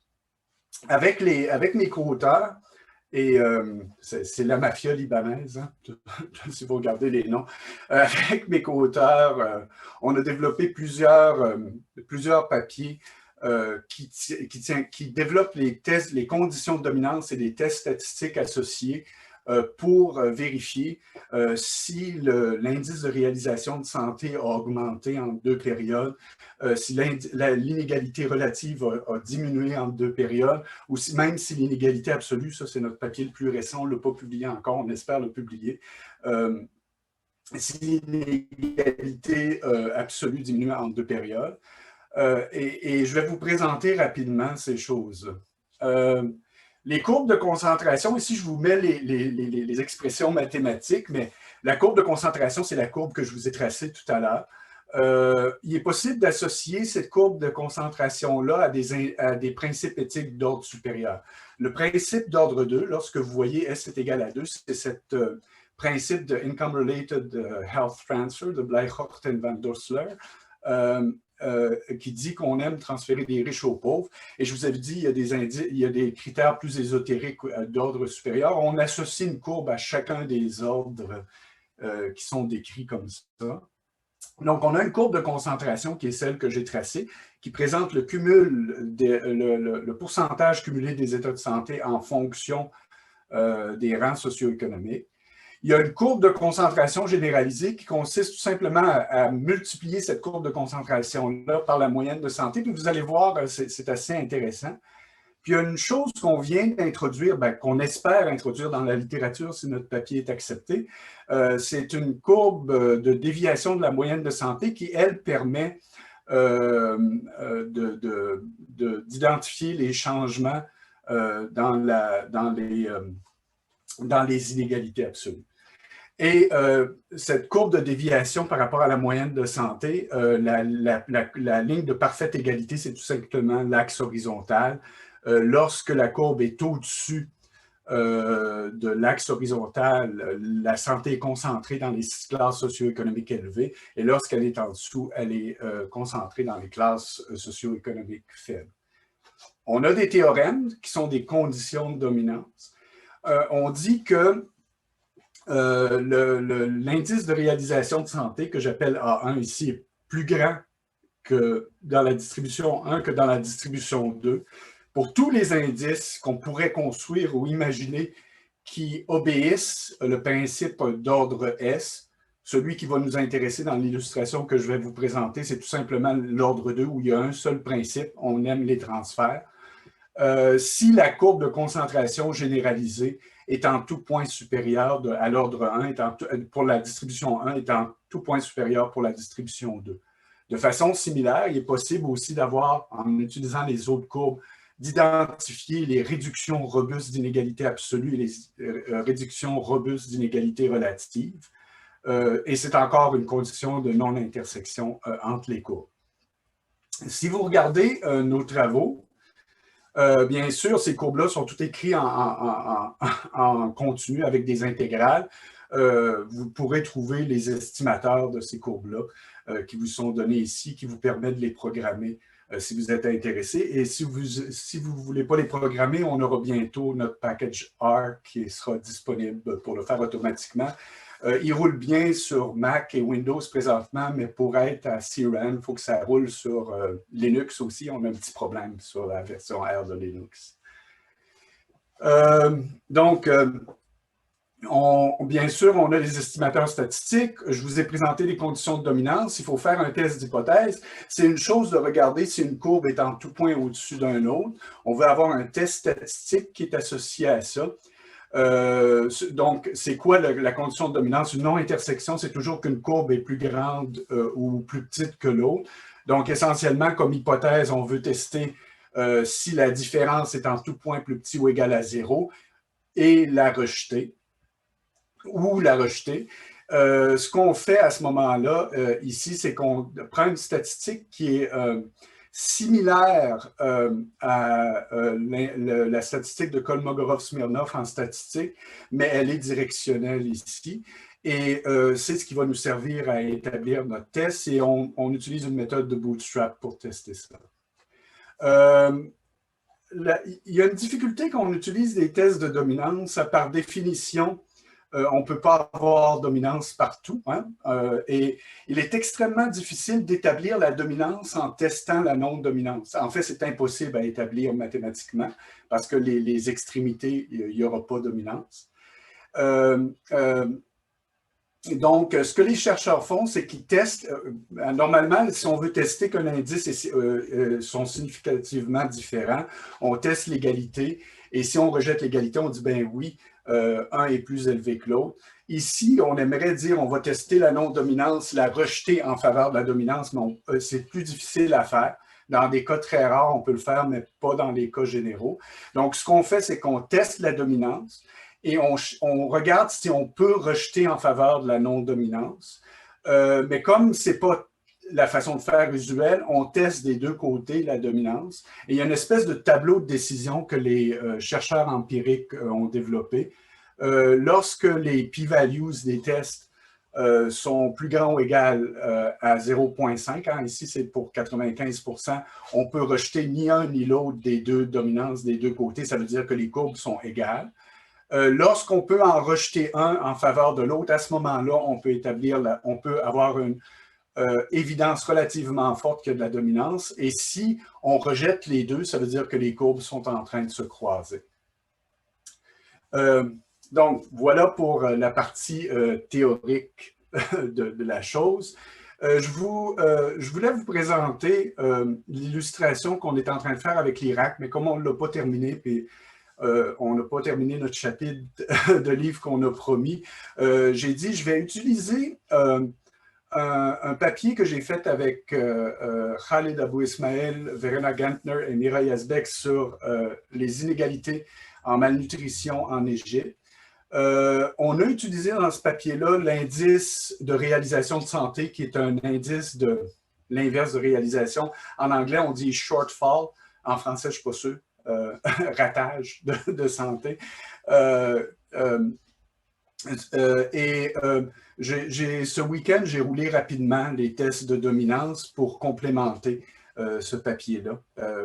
Avec mes co-auteurs, et c'est la mafia libanaise, hein, si vous regardez les noms, avec mes co-auteurs, on a développé plusieurs papiers qui développent les conditions de dominance et les tests statistiques associés pour vérifier si l'indice de réalisation de santé a augmenté en 2 périodes, si l'inégalité relative a diminué en 2 périodes, ou même si l'inégalité absolue, ça c'est notre papier le plus récent, on ne l'a pas publié encore, on espère le publier, si l'inégalité absolue diminue en 2 périodes. Et je vais vous présenter rapidement ces choses. Les courbes de concentration, ici je vous mets les expressions mathématiques, mais la courbe de concentration, c'est la courbe que je vous ai tracée tout à l'heure. Il est possible d'associer cette courbe de concentration-là à des principes éthiques d'ordre supérieur. Le principe d'ordre 2, lorsque vous voyez S est égal à 2, c'est ce principe de Income Related Health Transfer de Bleichert et Van Dorsler, qui dit qu'on aime transférer des riches aux pauvres. Et je vous avais dit, il y a des critères plus ésotériques d'ordre supérieur. On associe une courbe à chacun des ordres qui sont décrits comme ça. Donc, on a une courbe de concentration qui est celle que j'ai tracée, qui présente le pourcentage cumulé des états de santé en fonction des rangs socio-économiques. Il y a une courbe de concentration généralisée qui consiste tout simplement à multiplier cette courbe de concentration-là par la moyenne de santé. Puis vous allez voir, c'est assez intéressant. Puis il y a une chose qu'on vient d'introduire, qu'on espère introduire dans la littérature si notre papier est accepté. C'est une courbe de déviation de la moyenne de santé qui, elle, permet d'identifier les changements dans les inégalités absolues. Et cette courbe de déviation par rapport à la moyenne de santé, la ligne de parfaite égalité, c'est tout simplement l'axe horizontal. Lorsque la courbe est au-dessus de l'axe horizontal, la santé est concentrée dans les classes socio-économiques élevées, et lorsqu'elle est en dessous, elle est concentrée dans les classes socio-économiques faibles. On a des théorèmes qui sont des conditions de dominance. On dit que l'indice de réalisation de santé, que j'appelle A1 ici, est plus grand que dans la distribution 1 que dans la distribution 2. Pour tous les indices qu'on pourrait construire ou imaginer qui obéissent le principe d'ordre S, celui qui va nous intéresser dans l'illustration que je vais vous présenter, c'est tout simplement l'ordre 2 où il y a un seul principe, on aime les transferts. Si la courbe de concentration généralisée est en tout point supérieur à l'ordre 1, pour la distribution 1, est en tout point supérieur pour la distribution 2. De façon similaire, il est possible aussi d'avoir, en utilisant les autres courbes, d'identifier les réductions robustes d'inégalités absolues et les réductions robustes d'inégalités relatives. Et c'est encore une condition de non-intersection entre les courbes. Si vous regardez nos travaux, bien sûr, ces courbes-là sont toutes écrites en continu avec des intégrales. Vous pourrez trouver les estimateurs de ces courbes-là qui vous sont donnés ici, qui vous permettent de les programmer si vous êtes intéressé. Et si vous ne voulez pas les programmer, on aura bientôt notre package R qui sera disponible pour le faire automatiquement. Il roule bien sur Mac et Windows présentement, mais pour être à CRAN, il faut que ça roule sur Linux aussi. On a un petit problème sur la version R de Linux. Bien sûr, on a les estimateurs statistiques. Je vous ai présenté les conditions de dominance. Il faut faire un test d'hypothèse. C'est une chose de regarder si une courbe est en tout point au-dessus d'un autre. On veut avoir un test statistique qui est associé à ça. Donc, c'est quoi la condition de dominance? Une non-intersection, c'est toujours qu'une courbe est plus grande ou plus petite que l'autre. Donc, essentiellement, comme hypothèse, on veut tester si la différence est en tout point plus petit ou égal à 0 et la rejeter. Ce qu'on fait à ce moment-là, ici, c'est qu'on prend une statistique qui est similaire à la statistique de Kolmogorov-Smirnov en statistique, mais elle est directionnelle ici. Et c'est ce qui va nous servir à établir notre test et on utilise une méthode de bootstrap pour tester ça. Il y a une difficulté quand on utilise des tests de dominance. Par définition, on ne peut pas avoir dominance partout. Hein? Et il est extrêmement difficile d'établir la dominance en testant la non-dominance. En fait, c'est impossible à établir mathématiquement parce que les extrémités, il n'y aura pas de dominance. Donc, ce que les chercheurs font, c'est qu'ils testent, normalement, si on veut tester qu'un indice sont significativement différents, on teste l'égalité, et si on rejette l'égalité, on dit, ben oui, un est plus élevé que l'autre. Ici, on aimerait dire, on va tester la non-dominance, la rejeter en faveur de la dominance, mais c'est plus difficile à faire. Dans des cas très rares, on peut le faire, mais pas dans les cas généraux. Donc, ce qu'on fait, c'est qu'on teste la dominance, et on regarde si on peut rejeter en faveur de la non-dominance. Mais comme ce n'est pas la façon de faire usuelle, on teste des deux côtés la dominance. Et il y a une espèce de tableau de décision que les chercheurs empiriques ont développé. Lorsque les p-values des tests sont plus grands ou égaux à 0,5, hein, ici c'est pour 95%, on peut rejeter ni un ni l'autre des deux dominances des deux côtés. Ça veut dire que les courbes sont égales. Lorsqu'on peut en rejeter un en faveur de l'autre, à ce moment-là, on peut avoir une évidence relativement forte qu'il y a de la dominance. Et si on rejette les deux, ça veut dire que les courbes sont en train de se croiser. Donc, voilà pour la partie théorique de la chose. Je voulais vous présenter l'illustration qu'on est en train de faire avec l'Irak, mais comme on ne l'a pas terminé, puis on n'a pas terminé notre chapitre de livre qu'on a promis. J'ai dit, je vais utiliser un papier que j'ai fait avec Khaled Abou Ismaël, Verena Gantner et Mira Yazbek sur les inégalités en malnutrition en Égypte. On a utilisé dans ce papier-là l'indice de réalisation de santé, qui est un indice de l'inverse de réalisation. En anglais, on dit shortfall. En français, je ne suis pas sûr. Ratage de santé. Ce week-end, j'ai roulé rapidement les tests de dominance pour complémenter ce papier-là,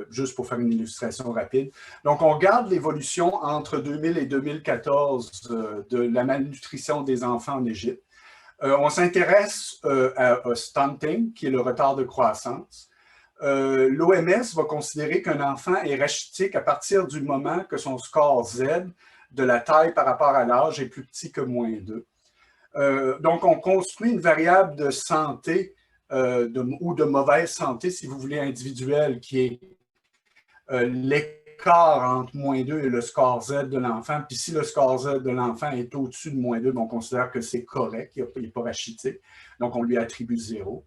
juste pour faire une illustration rapide. Donc, on regarde l'évolution entre 2000 et 2014 de la malnutrition des enfants en Égypte. On s'intéresse au stunting, qui est le retard de croissance. L'OMS va considérer qu'un enfant est rachitique à partir du moment que son score Z de la taille par rapport à l'âge est plus petit que -2. Donc, on construit une variable de santé ou de mauvaise santé, si vous voulez, individuelle, qui est l'écart entre -2 et le score Z de l'enfant. Puis si le score Z de l'enfant est au-dessus de -2, on considère que c'est correct, il n'est pas rachitique. Donc, on lui attribue 0.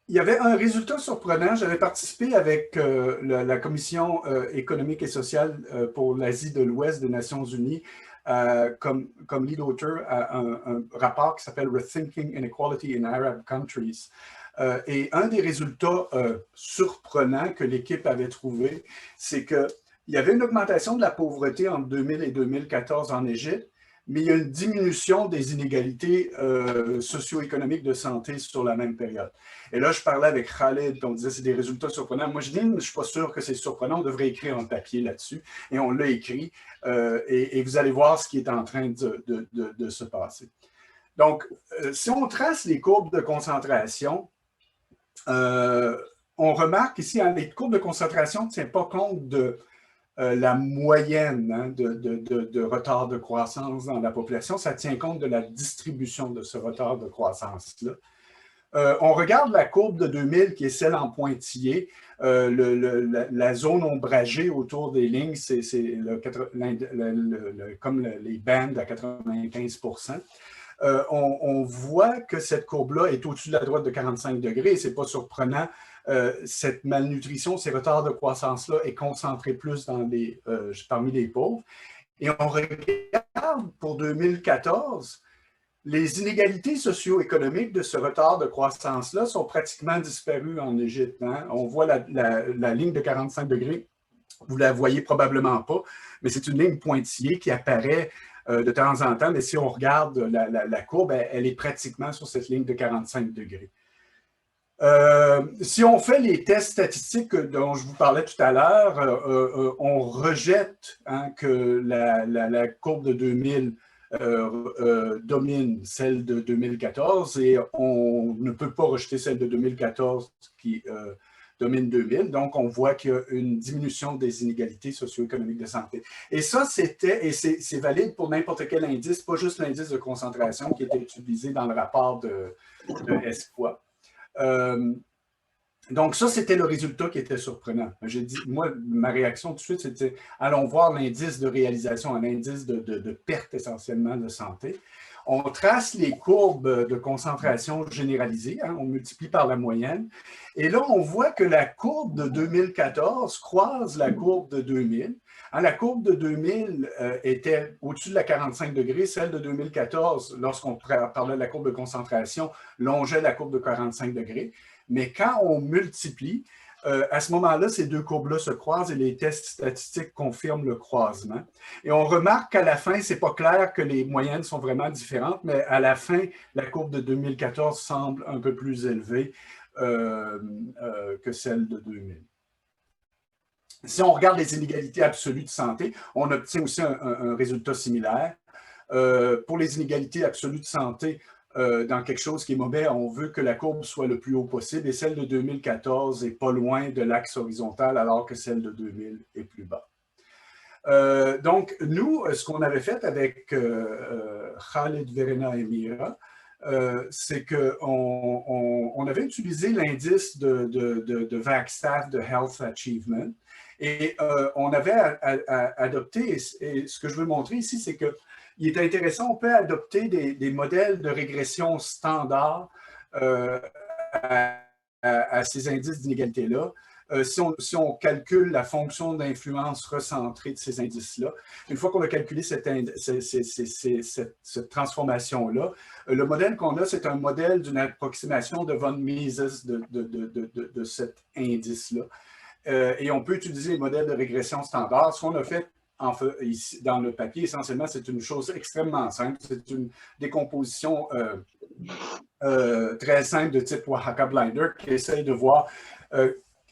Il y avait un résultat surprenant. J'avais participé avec la Commission économique et sociale pour l'Asie de l'Ouest des Nations Unies comme lead author à un rapport qui s'appelle Rethinking Inequality in Arab Countries. Et un des résultats surprenants que l'équipe avait trouvé, c'est qu'il y avait une augmentation de la pauvreté entre 2000 et 2014 en Égypte, mais il y a une diminution des inégalités socio-économiques de santé sur la même période. Et là, je parlais avec Khaled, on disait c'est des résultats surprenants. Moi, je dis, je ne suis pas sûr que c'est surprenant, on devrait écrire un papier là-dessus. Et on l'a écrit, et vous allez voir ce qui est en train de se passer. Donc, si on trace les courbes de concentration, on remarque ici, hein, les courbes de concentration ne tiennent pas compte de la moyenne de retard de croissance dans la population, ça tient compte de la distribution de ce retard de croissance-là. On regarde la courbe de 2000, qui est celle en pointillé. La zone ombragée autour des lignes, c'est comme les bands à 95%. On voit que cette courbe-là est au-dessus de la droite de 45 degrés. Ce n'est pas surprenant. Cette malnutrition, ces retards de croissance-là est concentrée plus parmi les pauvres. Et on regarde pour 2014, les inégalités socio-économiques de ce retard de croissance-là sont pratiquement disparues en Égypte. Hein? On voit la ligne de 45 degrés, vous ne la voyez probablement pas, mais c'est une ligne pointillée qui apparaît de temps en temps, mais si on regarde la courbe, elle est pratiquement sur cette ligne de 45 degrés. Si on fait les tests statistiques dont je vous parlais tout à l'heure, on rejette que la courbe de 2000 domine celle de 2014 et on ne peut pas rejeter celle de 2014 qui domine 2000. Donc, on voit qu'il y a une diminution des inégalités socio-économiques de santé. Et ça, c'est valide pour n'importe quel indice, pas juste l'indice de concentration qui était utilisé dans le rapport de ESPOA. Donc, ça, c'était le résultat qui était surprenant. J'ai dit, moi, ma réaction tout de suite, c'était allons voir l'indice de réalisation, un indice de perte essentiellement de santé. On trace les courbes de concentration généralisée, hein, on multiplie par la moyenne. Et là, on voit que la courbe de 2014 croise la courbe de 2000. Hein, la courbe de 2000 était au-dessus de la 45 degrés. Celle de 2014, lorsqu'on parlait de la courbe de concentration, longeait la courbe de 45 degrés. Mais quand on multiplie, à ce moment-là, ces deux courbes-là se croisent et les tests statistiques confirment le croisement. Et on remarque qu'à la fin, ce n'est pas clair que les moyennes sont vraiment différentes, mais à la fin, la courbe de 2014 semble un peu plus élevée que celle de 2000. Si on regarde les inégalités absolues de santé, on obtient aussi un résultat similaire. Pour les inégalités absolues de santé, dans quelque chose qui est mauvais, on veut que la courbe soit le plus haut possible et celle de 2014 n'est pas loin de l'axe horizontal alors que celle de 2000 est plus bas. Donc, nous, ce qu'on avait fait avec Khaled, Verena et Mira, c'est qu'on avait utilisé l'indice de Wagstaff de Health Achievement et on avait adopté, et ce que je veux montrer ici, c'est que il est intéressant, on peut adopter des modèles de régression standard à ces indices d'inégalité-là. Si on calcule la fonction d'influence recentrée de ces indices-là, une fois qu'on a calculé cette transformation-là, le modèle qu'on a, c'est un modèle d'une approximation de von Mises de cet indice-là. Et on peut utiliser les modèles de régression standard. Ce qu'on a fait ici, dans le papier, essentiellement, c'est une chose extrêmement simple. C'est une décomposition très simple de type Oaxaca Blinder qui essaye de voir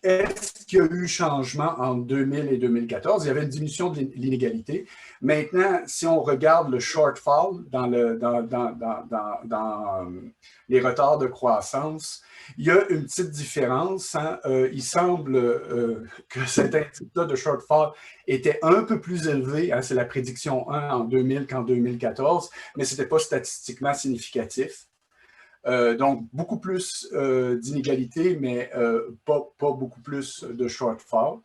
est-ce qu'il y a eu changement entre 2000 et 2014? Il y avait une diminution de l'inégalité. Maintenant, si on regarde le shortfall dans les retards de croissance, il y a une petite différence. Hein? Il semble que cet indice-là de shortfall était un peu plus élevé. Hein? C'est la prédiction 1 en 2000 qu'en 2014, mais ce n'était pas statistiquement significatif. Donc, beaucoup plus d'inégalités, mais pas beaucoup plus de shortfall.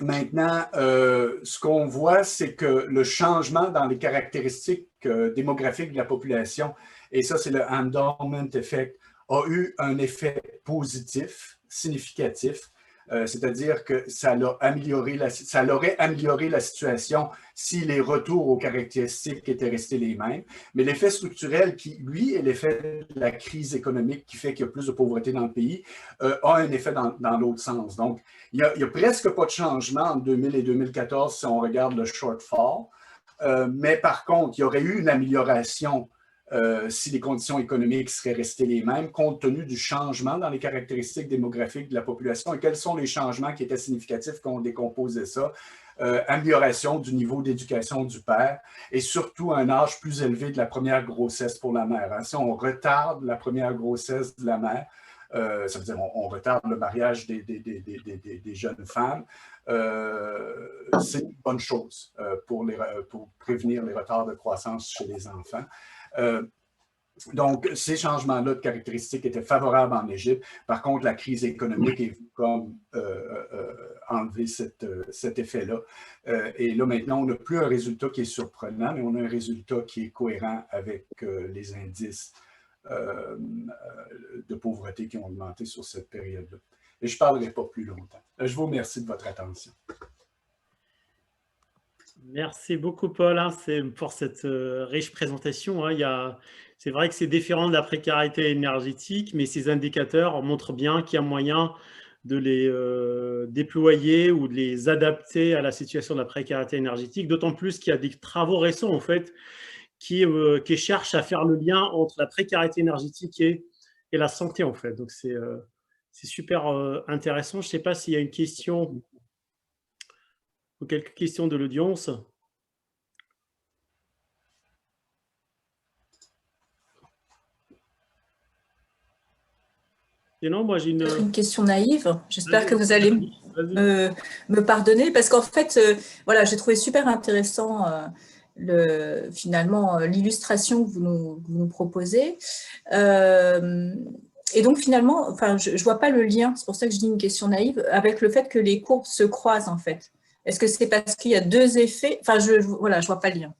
Maintenant, ce qu'on voit, c'est que le changement dans les caractéristiques démographiques de la population, et ça, c'est le endowment effect, a eu un effet positif, significatif, c'est-à-dire que ça l'aurait amélioré la situation si les retours aux caractéristiques étaient restés les mêmes. Mais l'effet structurel, qui, lui, est l'effet de la crise économique qui fait qu'il y a plus de pauvreté dans le pays, a un effet dans l'autre sens. Donc, il n'y a presque pas de changement entre 2000 et 2014 si on regarde le shortfall. Mais par contre, il y aurait eu une amélioration si les conditions économiques seraient restées les mêmes, compte tenu du changement dans les caractéristiques démographiques de la population. Et quels sont les changements qui étaient significatifs quand on décomposait ça? Amélioration du niveau d'éducation du père et surtout un âge plus élevé de la première grossesse pour la mère. Hein. Si on retarde la première grossesse de la mère, ça veut dire on retarde le mariage des jeunes femmes, c'est une bonne chose pour prévenir les retards de croissance chez les enfants. Donc, ces changements-là de caractéristiques étaient favorables en Égypte. Par contre, la crise économique est vue comme enlever cet effet-là. Et là, maintenant, on n'a plus un résultat qui est surprenant, mais on a un résultat qui est cohérent avec les indices de pauvreté qui ont augmenté sur cette période-là. Et je ne parlerai pas plus longtemps. Je vous remercie de votre attention. Merci beaucoup, Paul, pour cette riche présentation. C'est vrai que c'est différent de la précarité énergétique, mais ces indicateurs montrent bien qu'il y a moyen de les déployer ou de les adapter à la situation de la précarité énergétique, d'autant plus qu'il y a des travaux récents, en fait, qui cherchent à faire le lien entre la précarité énergétique et la santé, en fait. Donc, c'est super intéressant. Je ne sais pas s'il y a une question ou quelques questions de l'audience. Sinon, moi, j'ai une question naïve. J'espère que vous allez me pardonner parce qu'en fait, voilà, j'ai trouvé super intéressant finalement l'illustration que vous nous proposez. Et donc finalement, enfin, je ne vois pas le lien, c'est pour ça que je dis une question naïve, avec le fait que les courbes se croisent en fait. Est-ce que c'est parce qu'il y a deux effets? Enfin, voilà, je ne vois pas le lien.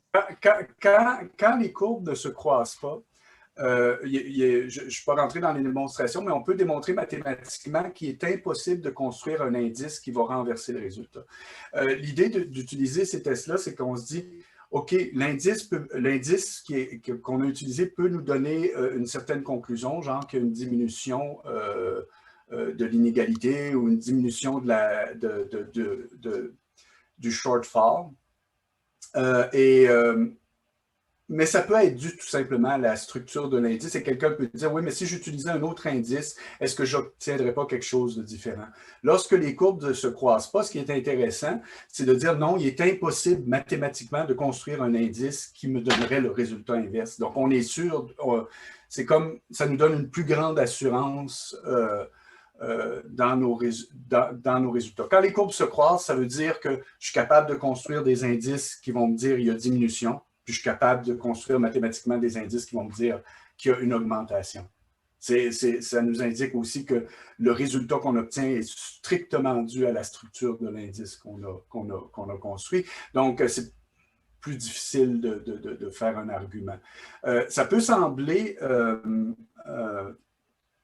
Quand les courbes ne se croisent pas, je ne suis pas rentré dans les démonstrations, mais on peut démontrer mathématiquement qu'il est impossible de construire un indice qui va renverser le résultat. L'idée d'utiliser ces tests-là, c'est qu'on se dit, OK, l'indice qu'on a utilisé peut nous donner une certaine conclusion, genre qu'il y a une diminution de l'inégalité ou une diminution du shortfall. Mais ça peut être dû tout simplement à la structure de l'indice et quelqu'un peut dire, oui, mais si j'utilisais un autre indice, est-ce que je n'obtiendrais pas quelque chose de différent? Lorsque les courbes ne se croisent pas, ce qui est intéressant, c'est de dire non, il est impossible mathématiquement de construire un indice qui me donnerait le résultat inverse. Donc, on est sûr, c'est comme, ça nous donne une plus grande assurance dans nos résultats. Quand les courbes se croisent, ça veut dire que je suis capable de construire des indices qui vont me dire qu'il y a diminution. Puis je suis capable de construire mathématiquement des indices qui vont me dire qu'il y a une augmentation. Ça nous indique aussi que le résultat qu'on obtient est strictement dû à la structure de l'indice qu'on a construit. Donc, c'est plus difficile de faire un argument. Ça peut sembler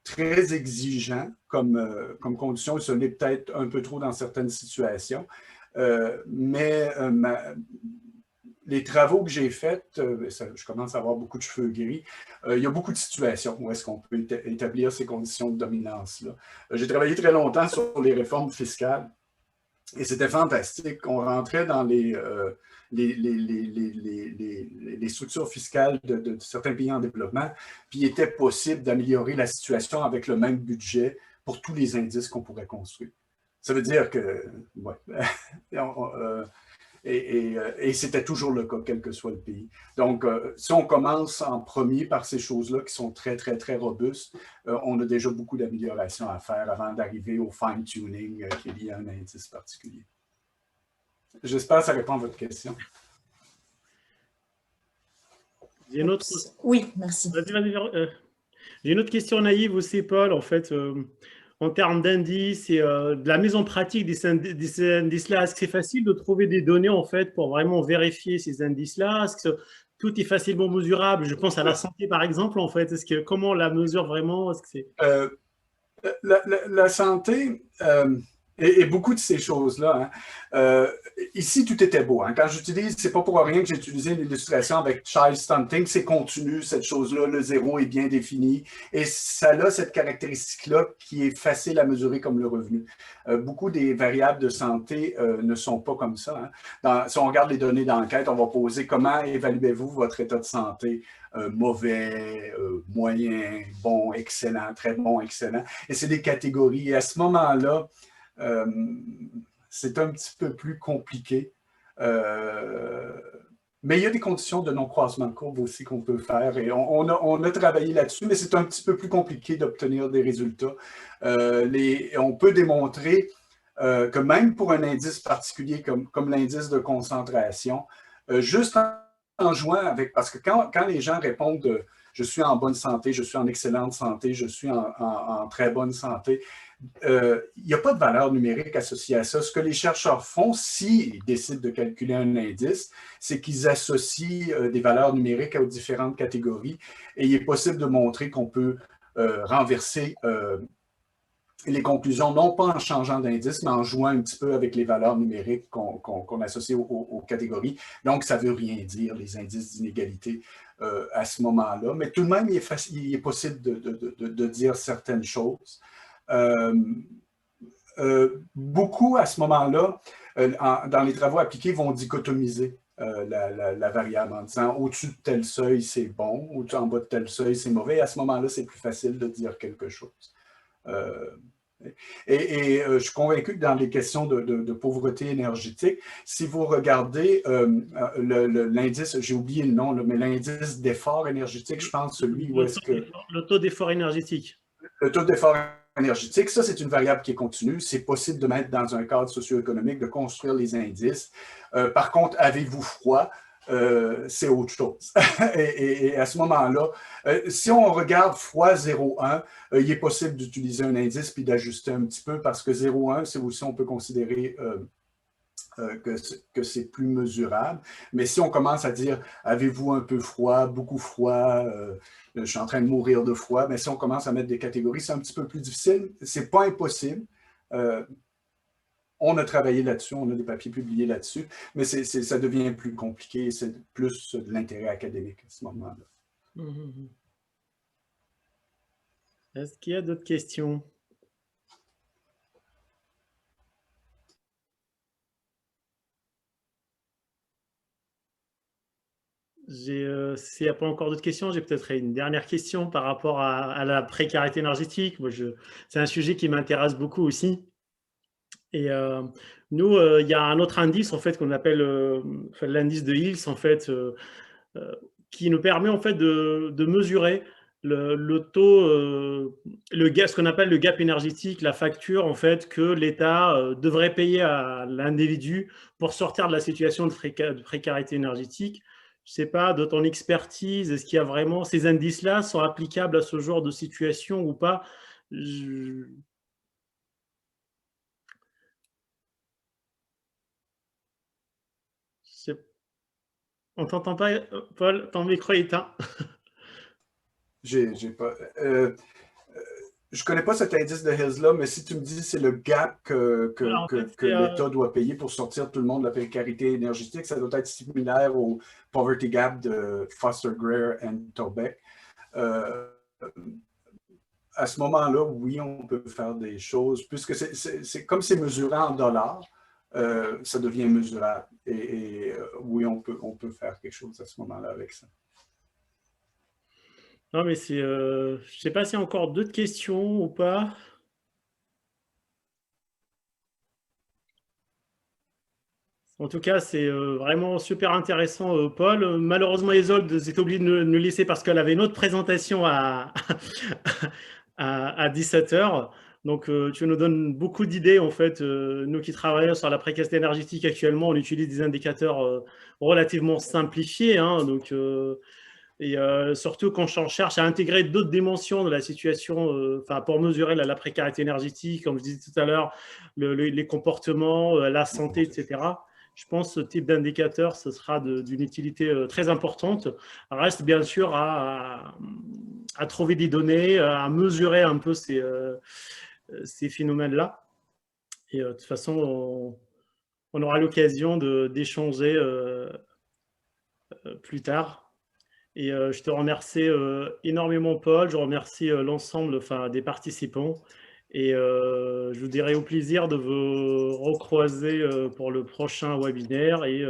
très exigeant comme condition, et ce n'est peut-être un peu trop dans certaines situations, mais les travaux que j'ai faits, je commence à avoir beaucoup de cheveux gris, il y a beaucoup de situations où est-ce qu'on peut établir ces conditions de dominance-là. J'ai travaillé très longtemps sur les réformes fiscales et c'était fantastique. On rentrait dans les structures fiscales de certains pays en développement, puis il était possible d'améliorer la situation avec le même budget pour tous les indices qu'on pourrait construire. Ça veut dire que... Ouais, et c'était toujours le cas, quel que soit le pays. Donc, si on commence en premier par ces choses-là qui sont très, très, très robustes, on a déjà beaucoup d'améliorations à faire avant d'arriver au fine-tuning qui est lié à un indice particulier. J'espère que ça répond à votre question. J'ai une autre... Oui, merci. J'ai une autre question naïve aussi, Paul. En fait, en termes d'indices et de la mise en pratique des indices-là, est-ce que c'est facile de trouver des données en fait pour vraiment vérifier ces indices-là? Est-ce que tout est facilement mesurable? Je pense à la santé par exemple en fait. Est-ce que comment on la mesure vraiment? Est-ce que c'est... La santé et beaucoup de ces choses-là. Hein. Ici, tout était beau. Hein. Quand j'utilise, c'est pas pour rien que j'ai utilisé une illustration avec child stunting. C'est continu, cette chose-là. Le zéro est bien défini. Et ça a cette caractéristique-là qui est facile à mesurer comme le revenu. Beaucoup des variables de santé ne sont pas comme ça. Hein. Si on regarde les données d'enquête, on va poser comment évaluez-vous votre état de santé? Mauvais, moyen, bon, excellent, très bon, excellent. Et c'est des catégories. Et à ce moment-là, c'est un petit peu plus compliqué. Mais il y a des conditions de non-croisement de courbe aussi qu'on peut faire. Et on a travaillé là-dessus, mais c'est un petit peu plus compliqué d'obtenir des résultats. On peut démontrer que même pour un indice particulier comme l'indice de concentration, juste en jouant avec, parce que quand les gens répondent je suis en bonne santé, je suis en excellente santé, je suis en très bonne santé, il n'y a pas de valeur numérique associée à ça. Ce que les chercheurs font, s'ils décident de calculer un indice, c'est qu'ils associent des valeurs numériques aux différentes catégories et il est possible de montrer qu'on peut renverser les conclusions, non pas en changeant d'indice, mais en jouant un petit peu avec les valeurs numériques qu'on associe aux catégories. Donc, ça ne veut rien dire, les indices d'inégalité à ce moment-là. Mais tout de même, il est possible de dire certaines choses. Beaucoup, à ce moment-là, dans les travaux appliqués, vont dichotomiser la variable en disant au-dessus de tel seuil, c'est bon, en bas de tel seuil, c'est mauvais. Et à ce moment-là, c'est plus facile de dire quelque chose. Je suis convaincu que dans les questions de pauvreté énergétique, si vous regardez l'indice, j'ai oublié le nom, mais l'indice d'effort énergétique, je pense celui où est-ce que... Le taux d'effort énergétique. Le taux d'effort énergétique, ça, c'est une variable qui est continue. C'est possible de mettre dans un cadre socio-économique, de construire les indices. Par contre, avez-vous froid? C'est autre chose. et à ce moment-là, si on regarde froid 0,1, il est possible d'utiliser un indice puis d'ajuster un petit peu parce que 0,1, c'est aussi, on peut considérer que c'est plus mesurable. Mais si on commence à dire, avez-vous un peu froid, beaucoup froid, je suis en train de mourir de froid, mais si on commence à mettre des catégories, c'est un petit peu plus difficile. C'est pas impossible. On a travaillé là-dessus, on a des papiers publiés là-dessus, mais ça devient plus compliqué, c'est plus de l'intérêt académique à ce moment-là. Est-ce qu'il y a d'autres questions? S'il n'y a pas encore d'autres questions, j'ai peut-être une dernière question par rapport à la précarité énergétique. C'est un sujet qui m'intéresse beaucoup aussi. Et nous, il y a un autre indice en fait qu'on appelle l'indice de Hills en fait, qui nous permet en fait de mesurer le taux, ce qu'on appelle le gap énergétique, la facture en fait que l'État devrait payer à l'individu pour sortir de la situation de précarité énergétique. Je ne sais pas, de ton expertise, est-ce qu'il y a vraiment ces indices-là sont applicables à ce genre de situation ou pas? On ne t'entend pas, Paul, ton micro est éteint. J'ai pas. Je ne connais pas cet indice de Hills-là, mais si tu me dis c'est le gap que l'État doit payer pour sortir tout le monde de la précarité énergétique, ça doit être similaire au Poverty Gap de Foster Greer et Tobeck. À ce moment-là, oui, on peut faire des choses, puisque comme c'est mesuré en dollars, ça devient mesurable. Et oui, on peut faire quelque chose à ce moment-là avec ça. Non, mais je ne sais pas s'il y a encore d'autres questions ou pas. En tout cas, c'est vraiment super intéressant, Paul. Malheureusement, Isolde était obligée de nous laisser parce qu'elle avait une autre présentation à 17 h. Donc, tu nous donnes beaucoup d'idées. En fait, nous qui travaillons sur la précarité énergétique actuellement, on utilise des indicateurs relativement simplifiés. Hein, donc, Et surtout quand on cherche à intégrer d'autres dimensions de la situation, pour mesurer la précarité énergétique, comme je disais tout à l'heure, les comportements, la santé, etc. Je pense que ce type d'indicateur, ce sera d'une utilité très importante. Reste bien sûr à trouver des données, à mesurer un peu ces phénomènes-là. Et de toute façon, on aura l'occasion d'échanger plus tard. Et je te remercie énormément, Paul. Je remercie l'ensemble des participants. Et je vous dirai au plaisir de vous recroiser pour le prochain webinaire. Et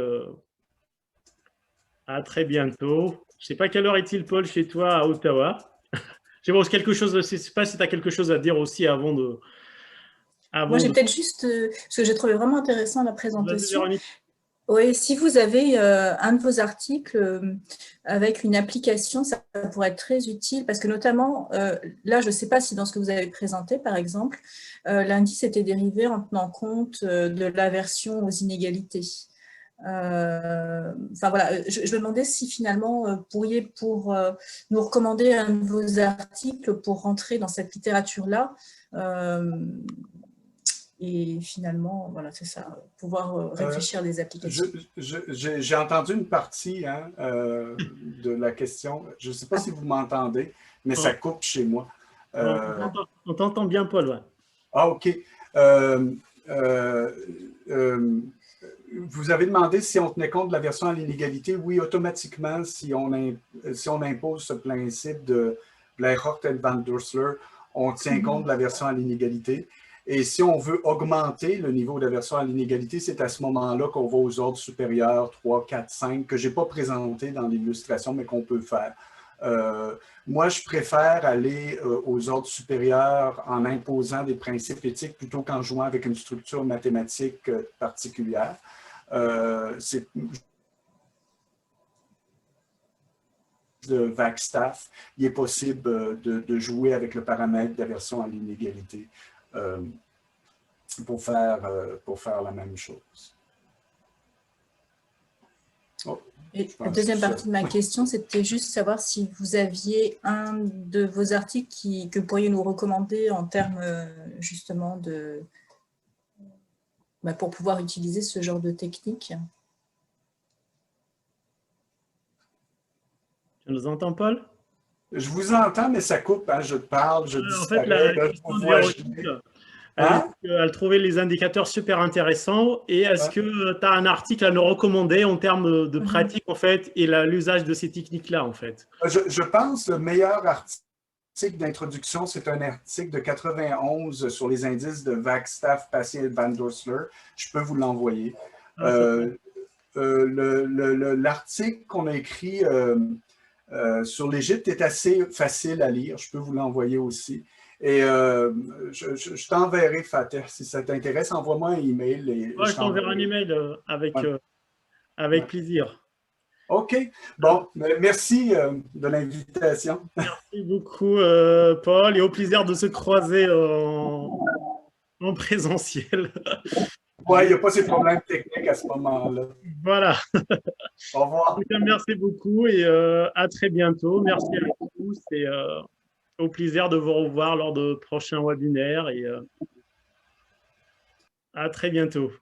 à très bientôt. Je ne sais pas quelle heure est-il, Paul, chez toi à Ottawa. Je ne sais pas si tu as quelque chose à dire aussi avant de... Moi, j'ai peut-être juste, ce que j'ai trouvé vraiment intéressant la présentation. Oui, si vous avez un de vos articles avec une application, ça pourrait être très utile parce que notamment, là, je ne sais pas si dans ce que vous avez présenté, par exemple, l'indice était dérivé en tenant compte de l'aversion aux inégalités. Voilà, je me demandais si finalement vous pourriez nous recommander un de vos articles pour rentrer dans cette littérature-là. Et finalement, voilà, c'est ça, pouvoir réfléchir à des applications. J'ai entendu une partie de la question. Je ne sais pas si vous m'entendez, mais ça coupe chez moi. On t'entend bien, Paul. Ouais. Ah, OK. Vous avez demandé si on tenait compte de l'aversion à l'inégalité. Oui, automatiquement, si on impose ce principe de Blair et Van der Sloot, on tient compte de l'aversion à l'inégalité. Et si on veut augmenter le niveau d'aversion à l'inégalité, c'est à ce moment-là qu'on va aux ordres supérieurs 3, 4, 5, que je n'ai pas présenté dans l'illustration, mais qu'on peut faire. Moi, je préfère aller aux ordres supérieurs en imposant des principes éthiques plutôt qu'en jouant avec une structure mathématique particulière. De Wagstaff, il est possible de jouer avec le paramètre d'aversion à l'inégalité pour faire la même chose. Oh, et la deuxième partie de ma question, c'était juste savoir si vous aviez un de vos articles que vous pourriez nous recommander en termes justement pour pouvoir utiliser ce genre de technique. Tu nous entends, Paul? Je vous entends, mais ça coupe. Hein? Je parle, je disparais. En fait, elle trouvait les indicateurs super intéressants. Et est-ce que tu as un article à nous recommander en termes de pratique, en fait, et l'usage de ces techniques-là, en fait? Je pense que le meilleur article d'introduction, c'est un article de 91 sur les indices de Wagstaff, Passy et Van der Sloot. Je peux vous l'envoyer. L'article qu'on a écrit sur l'Égypte est assez facile à lire. Je peux vous l'envoyer aussi. Et je t'enverrai, Fateh, si ça t'intéresse, envoie-moi un email. Je t'enverrai un email avec plaisir. OK. Bon, merci de l'invitation. Merci beaucoup, Paul, et au plaisir de se croiser en présentiel. Oui, il n'y a pas ces problèmes techniques à ce moment-là. Voilà. Au revoir. Merci beaucoup et à très bientôt. Merci à tous et au plaisir de vous revoir lors de prochains webinaires et à très bientôt.